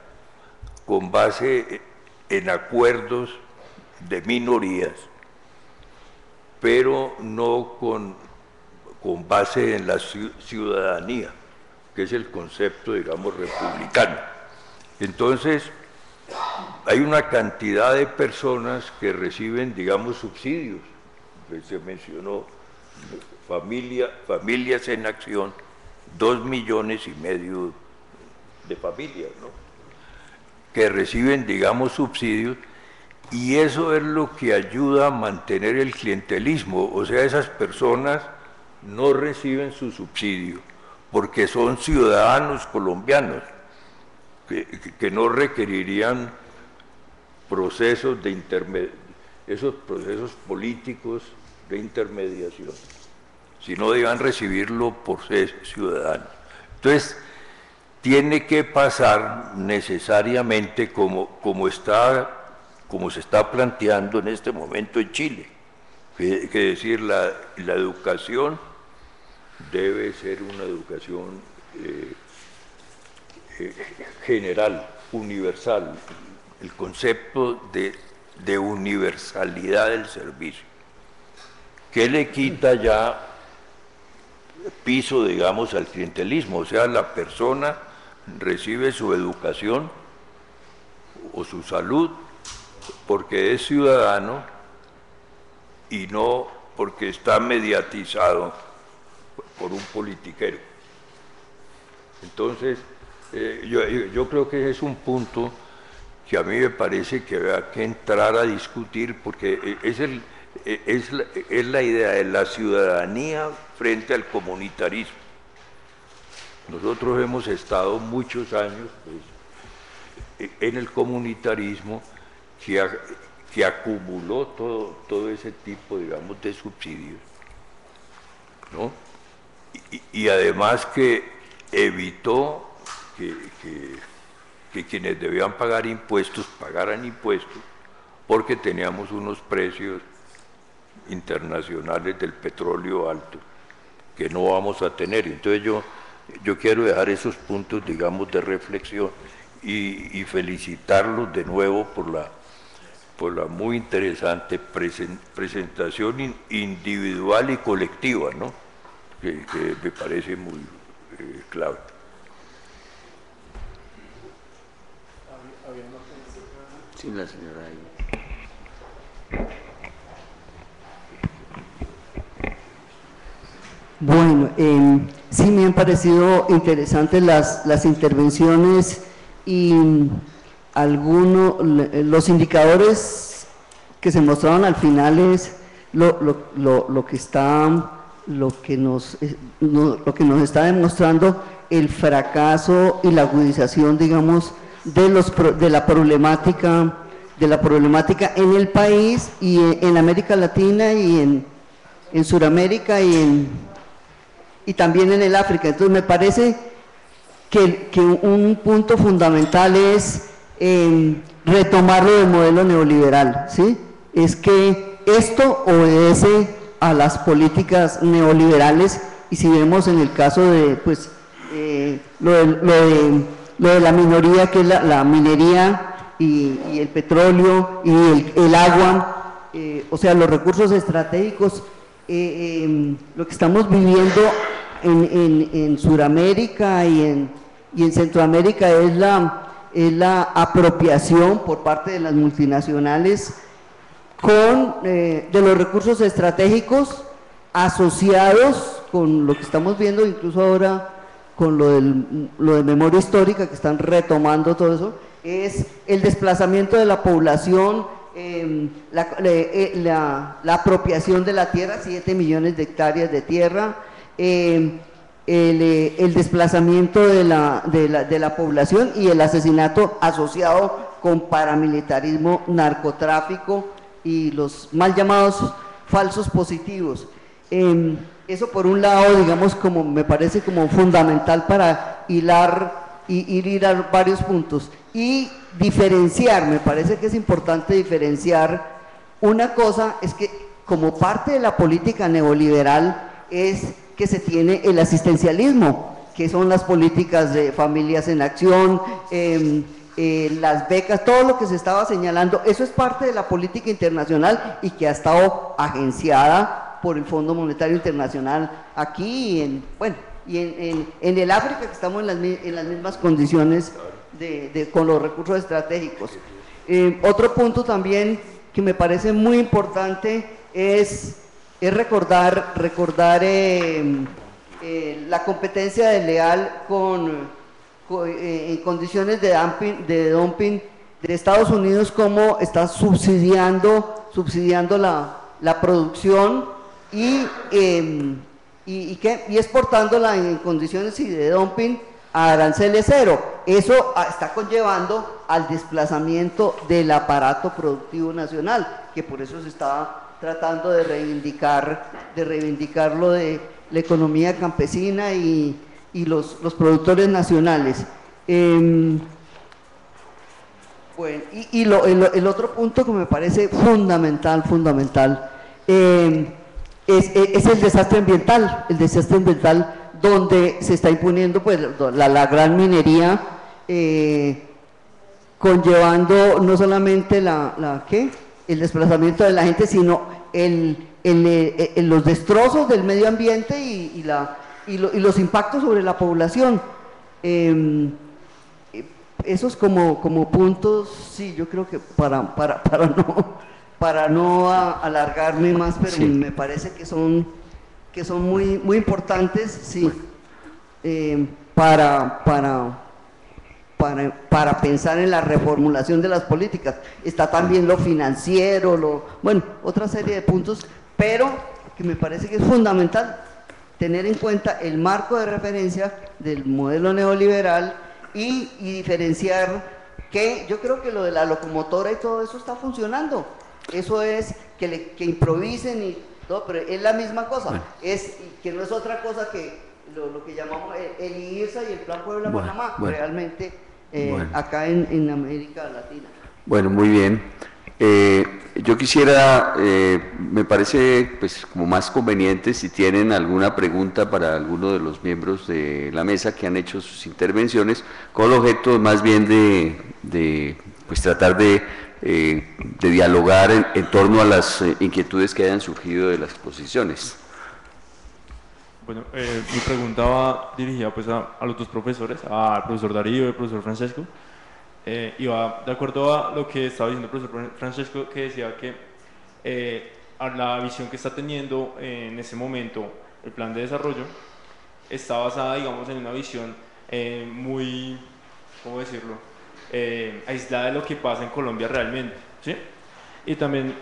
con base en acuerdos de minorías, pero no con base en la ciudadanía, que es el concepto, digamos, republicano. Entonces, hay una cantidad de personas que reciben, digamos, subsidios, que se mencionó, familias en acción, 2,5 millones de familias, ¿no?, que reciben, digamos, subsidios, y eso es lo que ayuda a mantener el clientelismo. O sea, esas personas no reciben su subsidio porque son ciudadanos colombianos que no requerirían procesos esos procesos políticos de intermediación, sino deban recibirlo por ser ciudadanos. Entonces, tiene que pasar necesariamente como se está planteando en este momento en Chile, que decir, la educación debe ser una educación general, universal, el concepto de universalidad del servicio, que le quita ya piso, digamos, al clientelismo. O sea, la persona recibe su educación o su salud porque es ciudadano y no porque está mediatizado por un politiquero. Entonces, yo creo que ese es un punto que a mí me parece que hay que entrar a discutir, porque es la idea de la ciudadanía frente al comunitarismo. Nosotros hemos estado muchos años, pues, en el comunitarismo que acumuló todo ese tipo, digamos, de subsidios, ¿no? Y además que evitó que quienes debían pagar impuestos pagaran impuestos, porque teníamos unos precios internacionales del petróleo altos que no vamos a tener. Entonces yo quiero dejar esos puntos, digamos, de reflexión y felicitarlos de nuevo por la muy interesante presentación individual y colectiva, ¿no?, que me parece muy clave. Sí, la señora ahí. Bueno, sí me han parecido interesantes las intervenciones y los indicadores que se mostraron al final es lo que nos está demostrando el fracaso y la agudización, digamos, de la problemática en el país y en América Latina y en Sudamérica y también en el África. Entonces me parece que un punto fundamental es retomarlo del modelo neoliberal, ¿sí? Es que esto obedece a las políticas neoliberales, y si vemos en el caso de pues lo de la minoría, que es la minería y el petróleo y el agua, o sea, los recursos estratégicos, lo que estamos viviendo en Sudamérica y en Centroamérica es es la apropiación por parte de las multinacionales de los recursos estratégicos asociados con lo que estamos viendo incluso ahora con lo de memoria histórica, que están retomando todo eso, es el desplazamiento de la población, la apropiación de la tierra, 7 millones de hectáreas de tierra, el desplazamiento de la población y el asesinato asociado con paramilitarismo, narcotráfico y los mal llamados falsos positivos. Eso por un lado, digamos, como me parece como fundamental para hilar varios puntos y diferenciar. Me parece que es importante diferenciar. Una cosa es que como parte de la política neoliberal es que se tiene el asistencialismo, que son las políticas de familias en acción, las becas, todo lo que se estaba señalando. Eso es parte de la política internacional y que ha estado agenciada por el Fondo Monetario Internacional aquí y en el África, que estamos en las mismas condiciones con los recursos estratégicos. Otro punto también que me parece muy importante es recordar la competencia desleal en condiciones de dumping de Estados Unidos, como está subsidiando la producción y exportándola en condiciones de dumping a aranceles cero. Eso está conllevando al desplazamiento del aparato productivo nacional, que por eso se está tratando de reivindicar lo de la economía campesina y los productores nacionales. Bueno, el otro punto que me parece fundamental es el desastre ambiental, donde se está imponiendo pues la gran minería, conllevando no solamente el desplazamiento de la gente, sino los destrozos del medio ambiente y los impactos sobre la población. Esos como puntos, sí, yo creo que para no alargarme más, pero sí, me parece que son muy, muy importantes, sí, para pensar en la reformulación de las políticas. Está también lo financiero, otra serie de puntos, pero que me parece que es fundamental tener en cuenta el marco de referencia del modelo neoliberal y diferenciar que yo creo que lo de la locomotora y todo eso está funcionando. Eso es que improvisen y todo, pero es la misma cosa, que no es otra cosa que lo que llamamos el IRSA y el Plan Puebla-Panamá, realmente acá en América Latina. Bueno, muy bien. Yo quisiera, me parece pues como más conveniente, si tienen alguna pregunta para alguno de los miembros de la mesa que han hecho sus intervenciones, con el objeto más bien de pues tratar de dialogar en torno a las inquietudes que hayan surgido de las exposiciones. Bueno, mi pregunta va dirigida pues a los dos profesores, al profesor Darío y al profesor Francesco, y va de acuerdo a lo que estaba diciendo el profesor Francesco, que decía que a la visión que está teniendo en ese momento el plan de desarrollo está basada, digamos, en una visión muy, ¿cómo decirlo?, aislada de lo que pasa en Colombia realmente, ¿sí? Y también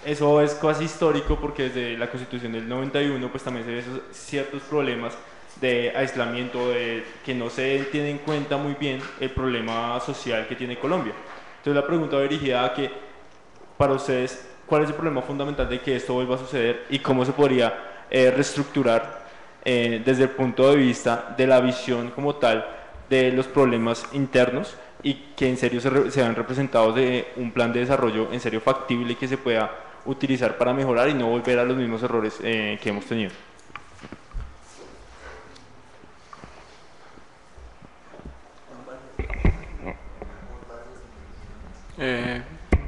eso es casi histórico, porque desde la Constitución del 91 pues también se ven esos ciertos problemas de aislamiento, de que no se tiene en cuenta muy bien el problema social que tiene Colombia. Entonces la pregunta va dirigida a que, para ustedes, ¿cuál es el problema fundamental de que esto vuelva a suceder y cómo se podría reestructurar desde el punto de vista de la visión como tal de los problemas internos, y que en serio se vean representados de un plan de desarrollo en serio factible y que se pueda utilizar para mejorar y no volver a los mismos errores que hemos tenido?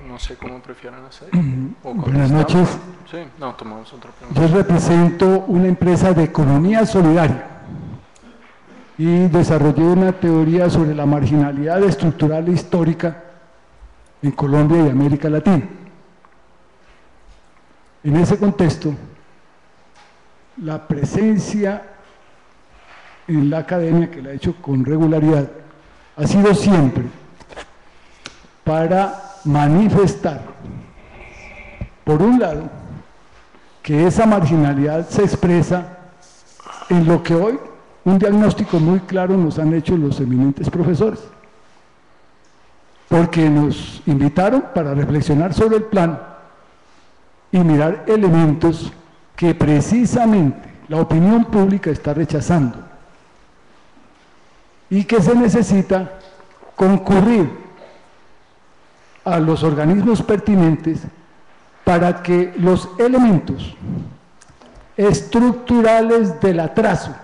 No sé cómo prefieran hacer. Buenas noches. Sí, no, tomamos otra pregunta. Yo represento una empresa de economía solidaria y desarrollé una teoría sobre la marginalidad estructural e histórica en Colombia y América Latina. En ese contexto, la presencia en la academia, que la he hecho con regularidad, ha sido siempre para manifestar, por un lado, que esa marginalidad se expresa en lo que hoy un diagnóstico muy claro nos han hecho los eminentes profesores, porque nos invitaron para reflexionar sobre el plan y mirar elementos que precisamente la opinión pública está rechazando y que se necesita concurrir a los organismos pertinentes para que los elementos estructurales del atraso,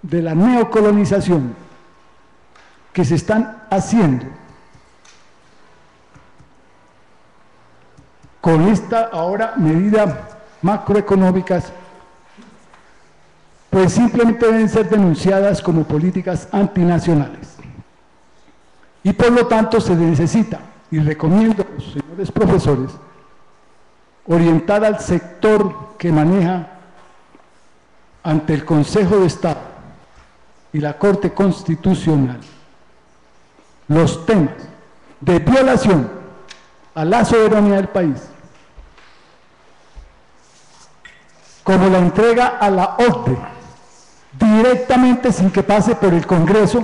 de la neocolonización que se están haciendo con esta ahora medida macroeconómicas, pues simplemente deben ser denunciadas como políticas antinacionales. Y por lo tanto se necesita, y recomiendo a los señores profesores, orientar al sector que maneja ante el Consejo de Estado y la Corte Constitucional los temas de violación a la soberanía del país, como la entrega a la OCDE directamente sin que pase por el Congreso.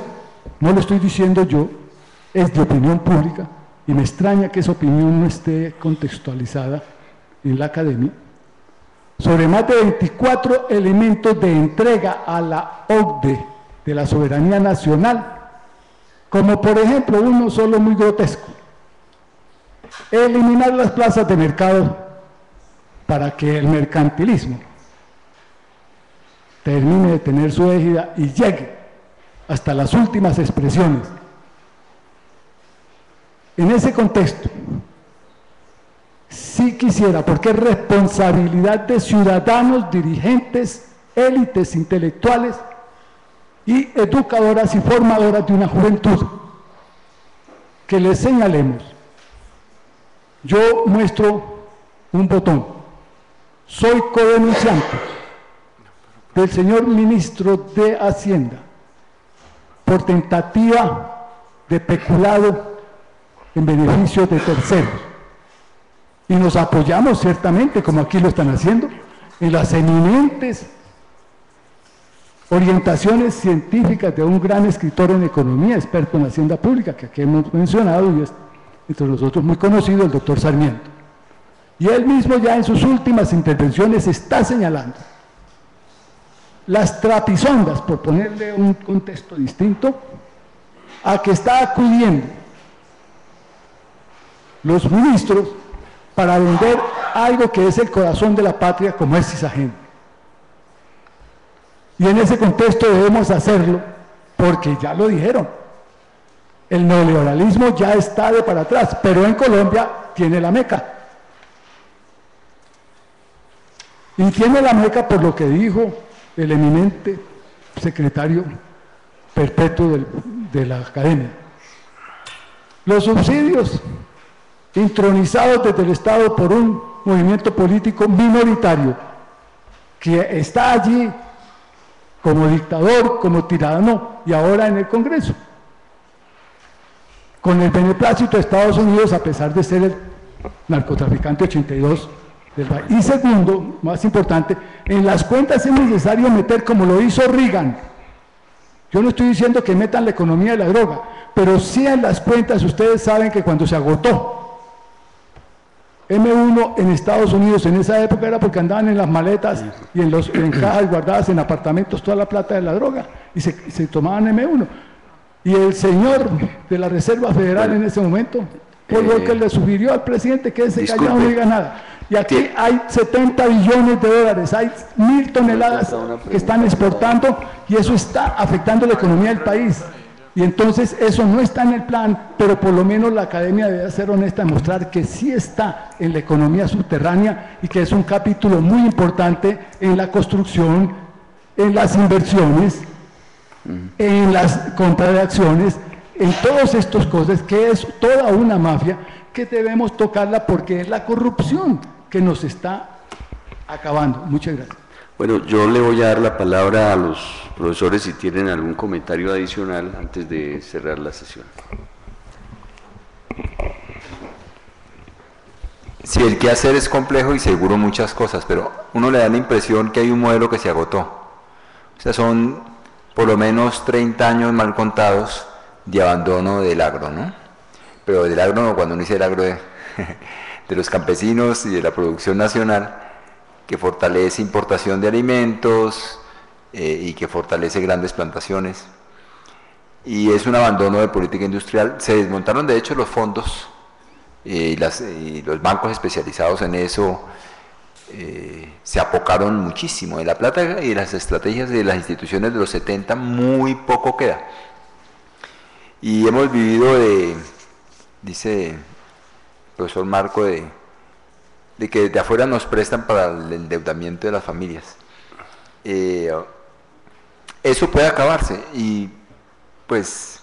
No lo estoy diciendo yo, es de opinión pública y me extraña que esa opinión no esté contextualizada en la academia, sobre más de 24 elementos de entrega a la OCDE de la soberanía nacional, como por ejemplo uno solo muy grotesco: eliminar las plazas de mercado para que el mercantilismo termine de tener su égida y llegue hasta las últimas expresiones. En ese contexto, sí quisiera, porque es responsabilidad de ciudadanos, dirigentes, élites intelectuales y educadoras y formadoras de una juventud, que les señalemos. Yo muestro un botón, soy codenunciante del señor ministro de Hacienda por tentativa de peculado en beneficio de terceros, y nos apoyamos ciertamente, como aquí lo están haciendo, en las eminentes orientaciones científicas de un gran escritor en economía, experto en hacienda pública, que aquí hemos mencionado y es entre nosotros muy conocido, el doctor Sarmiento. Y él mismo ya en sus últimas intervenciones está señalando las trapisondas, por ponerle un contexto distinto, a que está acudiendo los ministros para vender algo que es el corazón de la patria, como es Sisagenda. Y en ese contexto debemos hacerlo, porque ya lo dijeron, el neoliberalismo ya está de para atrás, pero en Colombia tiene la meca. Y tiene la meca por lo que dijo el eminente secretario perpetuo de la academia. Los subsidios intronizados desde el Estado por un movimiento político minoritario que está allí como dictador, como tirano y ahora en el Congreso, con el beneplácito de Estados Unidos, a pesar de ser el narcotraficante 82 del país. Y segundo, más importante, en las cuentas es necesario meter, como lo hizo Reagan. Yo no estoy diciendo que metan la economía de la droga, pero sí en las cuentas. Ustedes saben que cuando se agotó M1 en Estados Unidos en esa época era porque andaban en las maletas y en cajas guardadas en apartamentos toda la plata de la droga y se tomaban M1. Y el señor de la Reserva Federal en ese momento, Paul Volcker, le sugirió al presidente que ese callado no diga nada. Y aquí hay 70 billones de dólares, hay 1000 toneladas que están exportando y eso está afectando la economía del país. Y entonces eso no está en el plan, pero por lo menos la academia debe ser honesta en mostrar que sí está en la economía subterránea y que es un capítulo muy importante en la construcción, en las inversiones en las compras de acciones, en todas estas cosas, que es toda una mafia, que debemos tocarla porque es la corrupción que nos está acabando. Muchas gracias. Bueno, yo le voy a dar la palabra a los profesores si tienen algún comentario adicional antes de cerrar la sesión. Sí, el quehacer es complejo y seguro muchas cosas, pero uno le da la impresión que hay un modelo que se agotó. O sea, son por lo menos 30 años mal contados de abandono del agro, ¿no? Pero del agro no, cuando uno dice el agro de los campesinos y de la producción nacional, que fortalece importación de alimentos y que fortalece grandes plantaciones. Y es un abandono de política industrial. Se desmontaron de hecho los fondos y los bancos especializados en eso se apocaron muchísimo. De la plata y de las estrategias de las instituciones de los 70 muy poco queda. Y hemos vivido dice el profesor Marco, de que desde afuera nos prestan para el endeudamiento de las familias. Eso puede acabarse y pues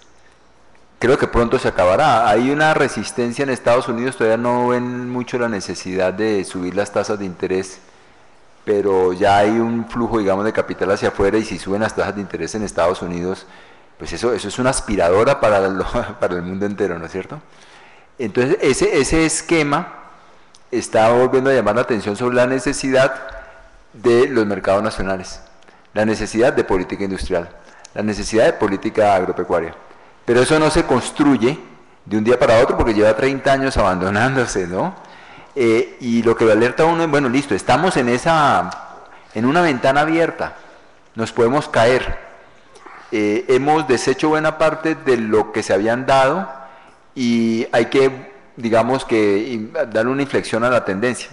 creo que pronto se acabará. Hay una resistencia en Estados Unidos, todavía no ven mucho la necesidad de subir las tasas de interés, pero ya hay un flujo, digamos, de capital hacia afuera, y si suben las tasas de interés en Estados Unidos, pues eso es una aspiradora para el mundo entero, ¿no es cierto? Entonces ese esquema está volviendo a llamar la atención sobre la necesidad de los mercados nacionales, la necesidad de política industrial, la necesidad de política agropecuaria. Pero eso no se construye de un día para otro porque lleva 30 años abandonándose, ¿no? Y lo que le alerta a uno es, bueno, listo, estamos en una ventana abierta, nos podemos caer. Hemos deshecho buena parte de lo que se habían dado y hay que, digamos, que darle una inflexión a la tendencia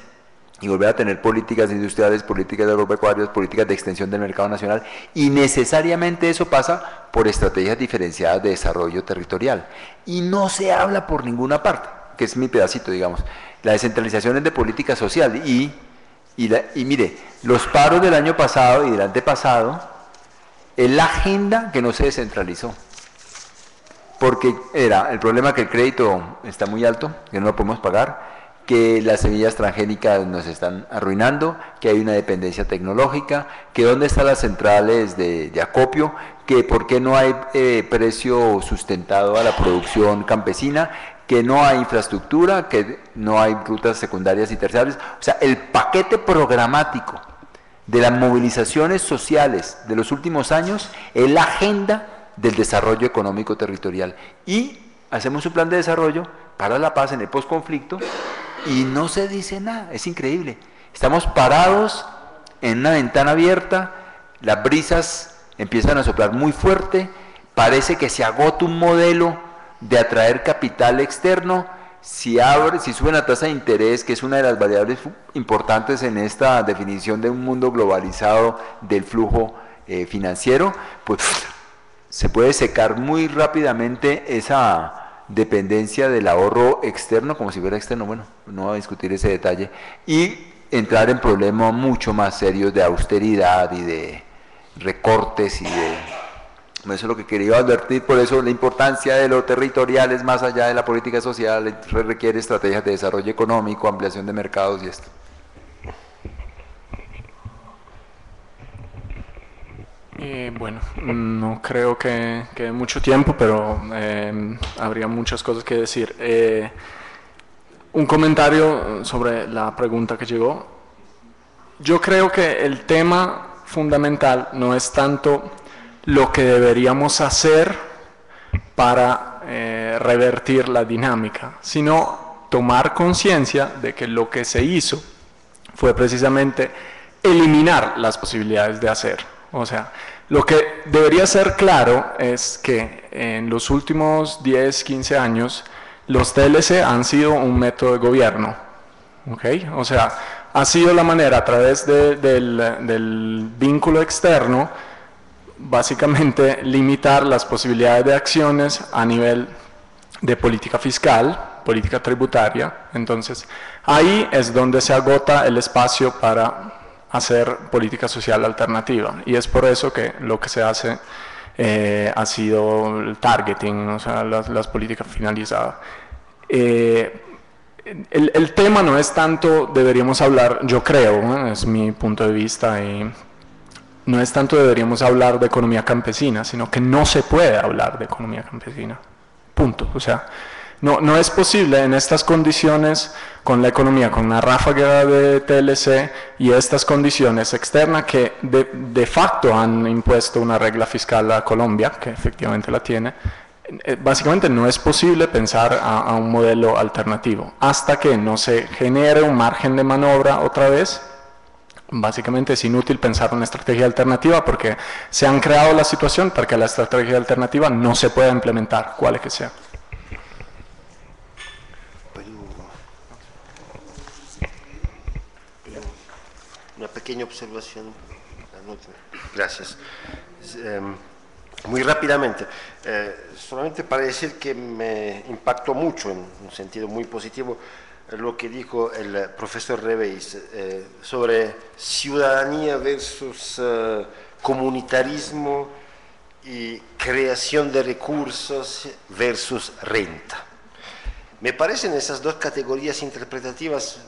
y volver a tener políticas industriales, políticas agropecuarias, políticas de extensión del mercado nacional, y necesariamente eso pasa por estrategias diferenciadas de desarrollo territorial. Y no se habla por ninguna parte, que es mi pedacito, digamos. La descentralización es de política social y mire, los paros del año pasado y del antepasado es la agenda que no se descentralizó. Porque era el problema que el crédito está muy alto, que no lo podemos pagar, que las semillas transgénicas nos están arruinando, que hay una dependencia tecnológica, que dónde están las centrales de acopio, que por qué no hay precio sustentado a la producción campesina, que no hay infraestructura, que no hay rutas secundarias y terciarias. O sea, el paquete programático de las movilizaciones sociales de los últimos años es la agenda del desarrollo económico territorial. Y hacemos un plan de desarrollo para la paz en el posconflicto y no se dice nada. Es increíble. Estamos parados en una ventana abierta, las brisas empiezan a soplar muy fuerte, parece que se agota un modelo de atraer capital externo. Si sube la tasa de interés, que es una de las variables importantes en esta definición de un mundo globalizado del flujo financiero, pues se puede secar muy rápidamente esa dependencia del ahorro externo, como si fuera externo. Bueno, no voy a discutir ese detalle, y entrar en problemas mucho más serios de austeridad y de recortes y de... Eso es lo que quería advertir. Por eso la importancia de lo territorial es más allá de la política social, requiere estrategias de desarrollo económico, ampliación de mercados y esto. Bueno, no creo que quede mucho tiempo, pero habría muchas cosas que decir. Un comentario sobre la pregunta que llegó. Yo creo que el tema fundamental no es tanto lo que deberíamos hacer para revertir la dinámica, sino tomar conciencia de que lo que se hizo fue precisamente eliminar las posibilidades de hacer. O sea, lo que debería ser claro es que en los últimos 10, 15 años los TLC han sido un método de gobierno, ¿ok? O sea, ha sido la manera a través del vínculo externo, básicamente limitar las posibilidades de acciones a nivel de política fiscal, política tributaria. Entonces, ahí es donde se agota el espacio para hacer política social alternativa, y es por eso que lo que se hace ha sido el targeting, o sea, las políticas finalizadas. El tema no es tanto, deberíamos hablar, yo creo, es mi punto de vista, y no es tanto deberíamos hablar de economía campesina, sino que no se puede hablar de economía campesina, punto. O sea, no es posible en estas condiciones, con la economía, con una ráfaga de TLC y estas condiciones externas que de facto han impuesto una regla fiscal a Colombia, que efectivamente la tiene. Básicamente no es posible pensar a un modelo alternativo hasta que no se genere un margen de maniobra otra vez. Básicamente es inútil pensar una estrategia alternativa porque se han creado la situación para que la estrategia alternativa no se pueda implementar, cual que sea. Una pequeña observación. Gracias. Muy rápidamente, solamente para decir que me impactó mucho, en un sentido muy positivo, lo que dijo el profesor Reveis sobre ciudadanía versus comunitarismo y creación de recursos versus renta. Me parecen esas dos categorías interpretativas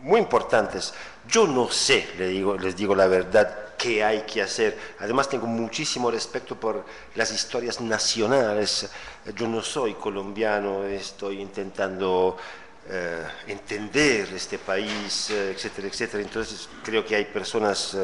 muy importantes. Yo no sé, les digo la verdad, qué hay que hacer. Además tengo muchísimo respeto por las historias nacionales. Yo no soy colombiano, estoy intentando entender este país, etcétera, etcétera. Entonces creo que hay personas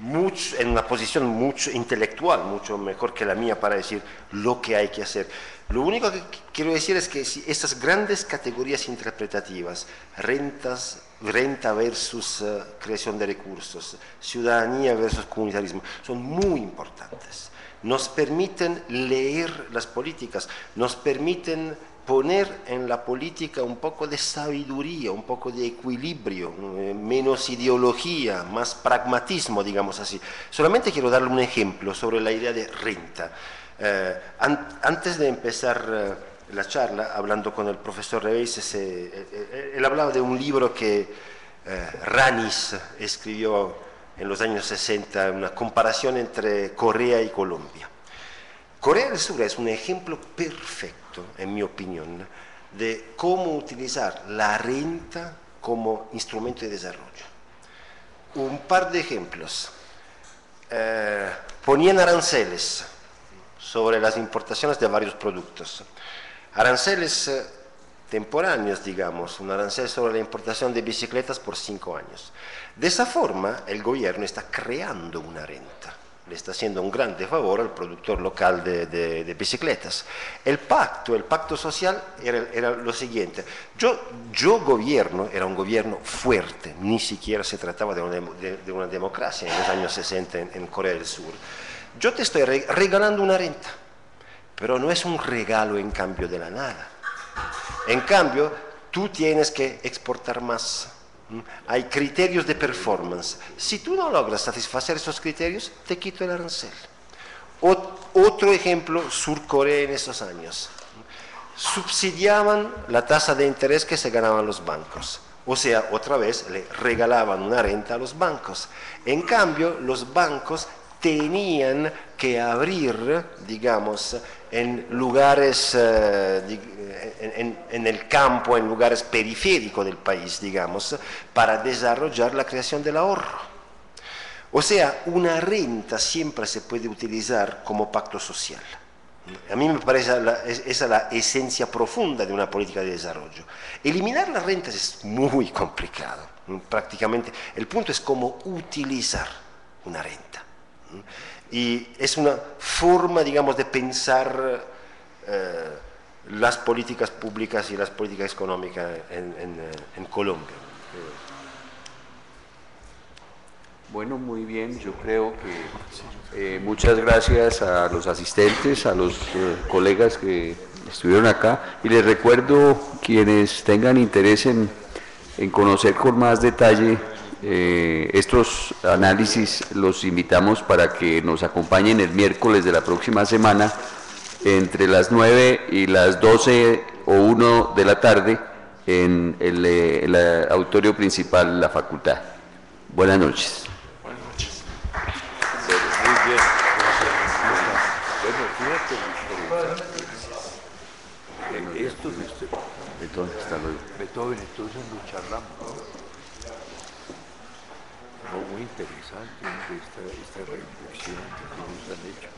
en una posición mucho intelectual, mucho mejor que la mía para decir lo que hay que hacer. Lo único que quiero decir es que si estas grandes categorías interpretativas, renta versus creación de recursos, ciudadanía versus comunitarismo, son muy importantes. Nos permiten leer las políticas, nos permiten poner en la política un poco de sabiduría, un poco de equilibrio, menos ideología, más pragmatismo, digamos así. Solamente quiero darle un ejemplo sobre la idea de renta. Antes de empezar la charla, hablando con el profesor Reveis, él hablaba de un libro que Ranis escribió en los años 60, una comparación entre Corea y Colombia. Corea del Sur es un ejemplo perfecto, en mi opinión, de cómo utilizar la renta como instrumento de desarrollo. Un par de ejemplos. Ponían aranceles sobre las importaciones de varios productos. Aranceles temporáneos, digamos, un arancel sobre la importación de bicicletas por 5 años. De esa forma, el gobierno está creando una renta. Le está haciendo un grande favor al productor local de bicicletas. El pacto social era lo siguiente. Yo gobierno, era un gobierno fuerte, ni siquiera se trataba de una democracia en los años 60 en Corea del Sur. Yo te estoy regalando una renta, pero no es un regalo en cambio de la nada. En cambio, tú tienes que exportar más. Hay criterios de performance. Si tú no logras satisfacer esos criterios, te quito el arancel. Otro ejemplo, Surcorea en esos años. Subsidiaban la tasa de interés que se ganaban los bancos. O sea, otra vez le regalaban una renta a los bancos. En cambio, los bancos tenían que abrir, digamos, en lugares, en el campo, en lugares periféricos del país, digamos, para desarrollar la creación del ahorro. O sea, una renta siempre se puede utilizar como pacto social. A mí me parece esa la esencia profunda de una política de desarrollo. Eliminar las rentas es muy complicado, prácticamente. El punto es cómo utilizar una renta. Y es una forma, digamos, de pensar las políticas públicas y las políticas económicas en Colombia. Bueno, muy bien, yo creo que muchas gracias a los asistentes, a los colegas que estuvieron acá, y les recuerdo, quienes tengan interés en conocer con más detalle estos análisis, los invitamos para que nos acompañen el miércoles de la próxima semana entre las 9 y las 12 o 1 de la tarde en el auditorio principal de la facultad. Buenas noches. Muy bien. Entonces, hasta luego. Beethoven, entonces lo charlamos, ¿no? Muy interesante esta reflexión que nos han hecho.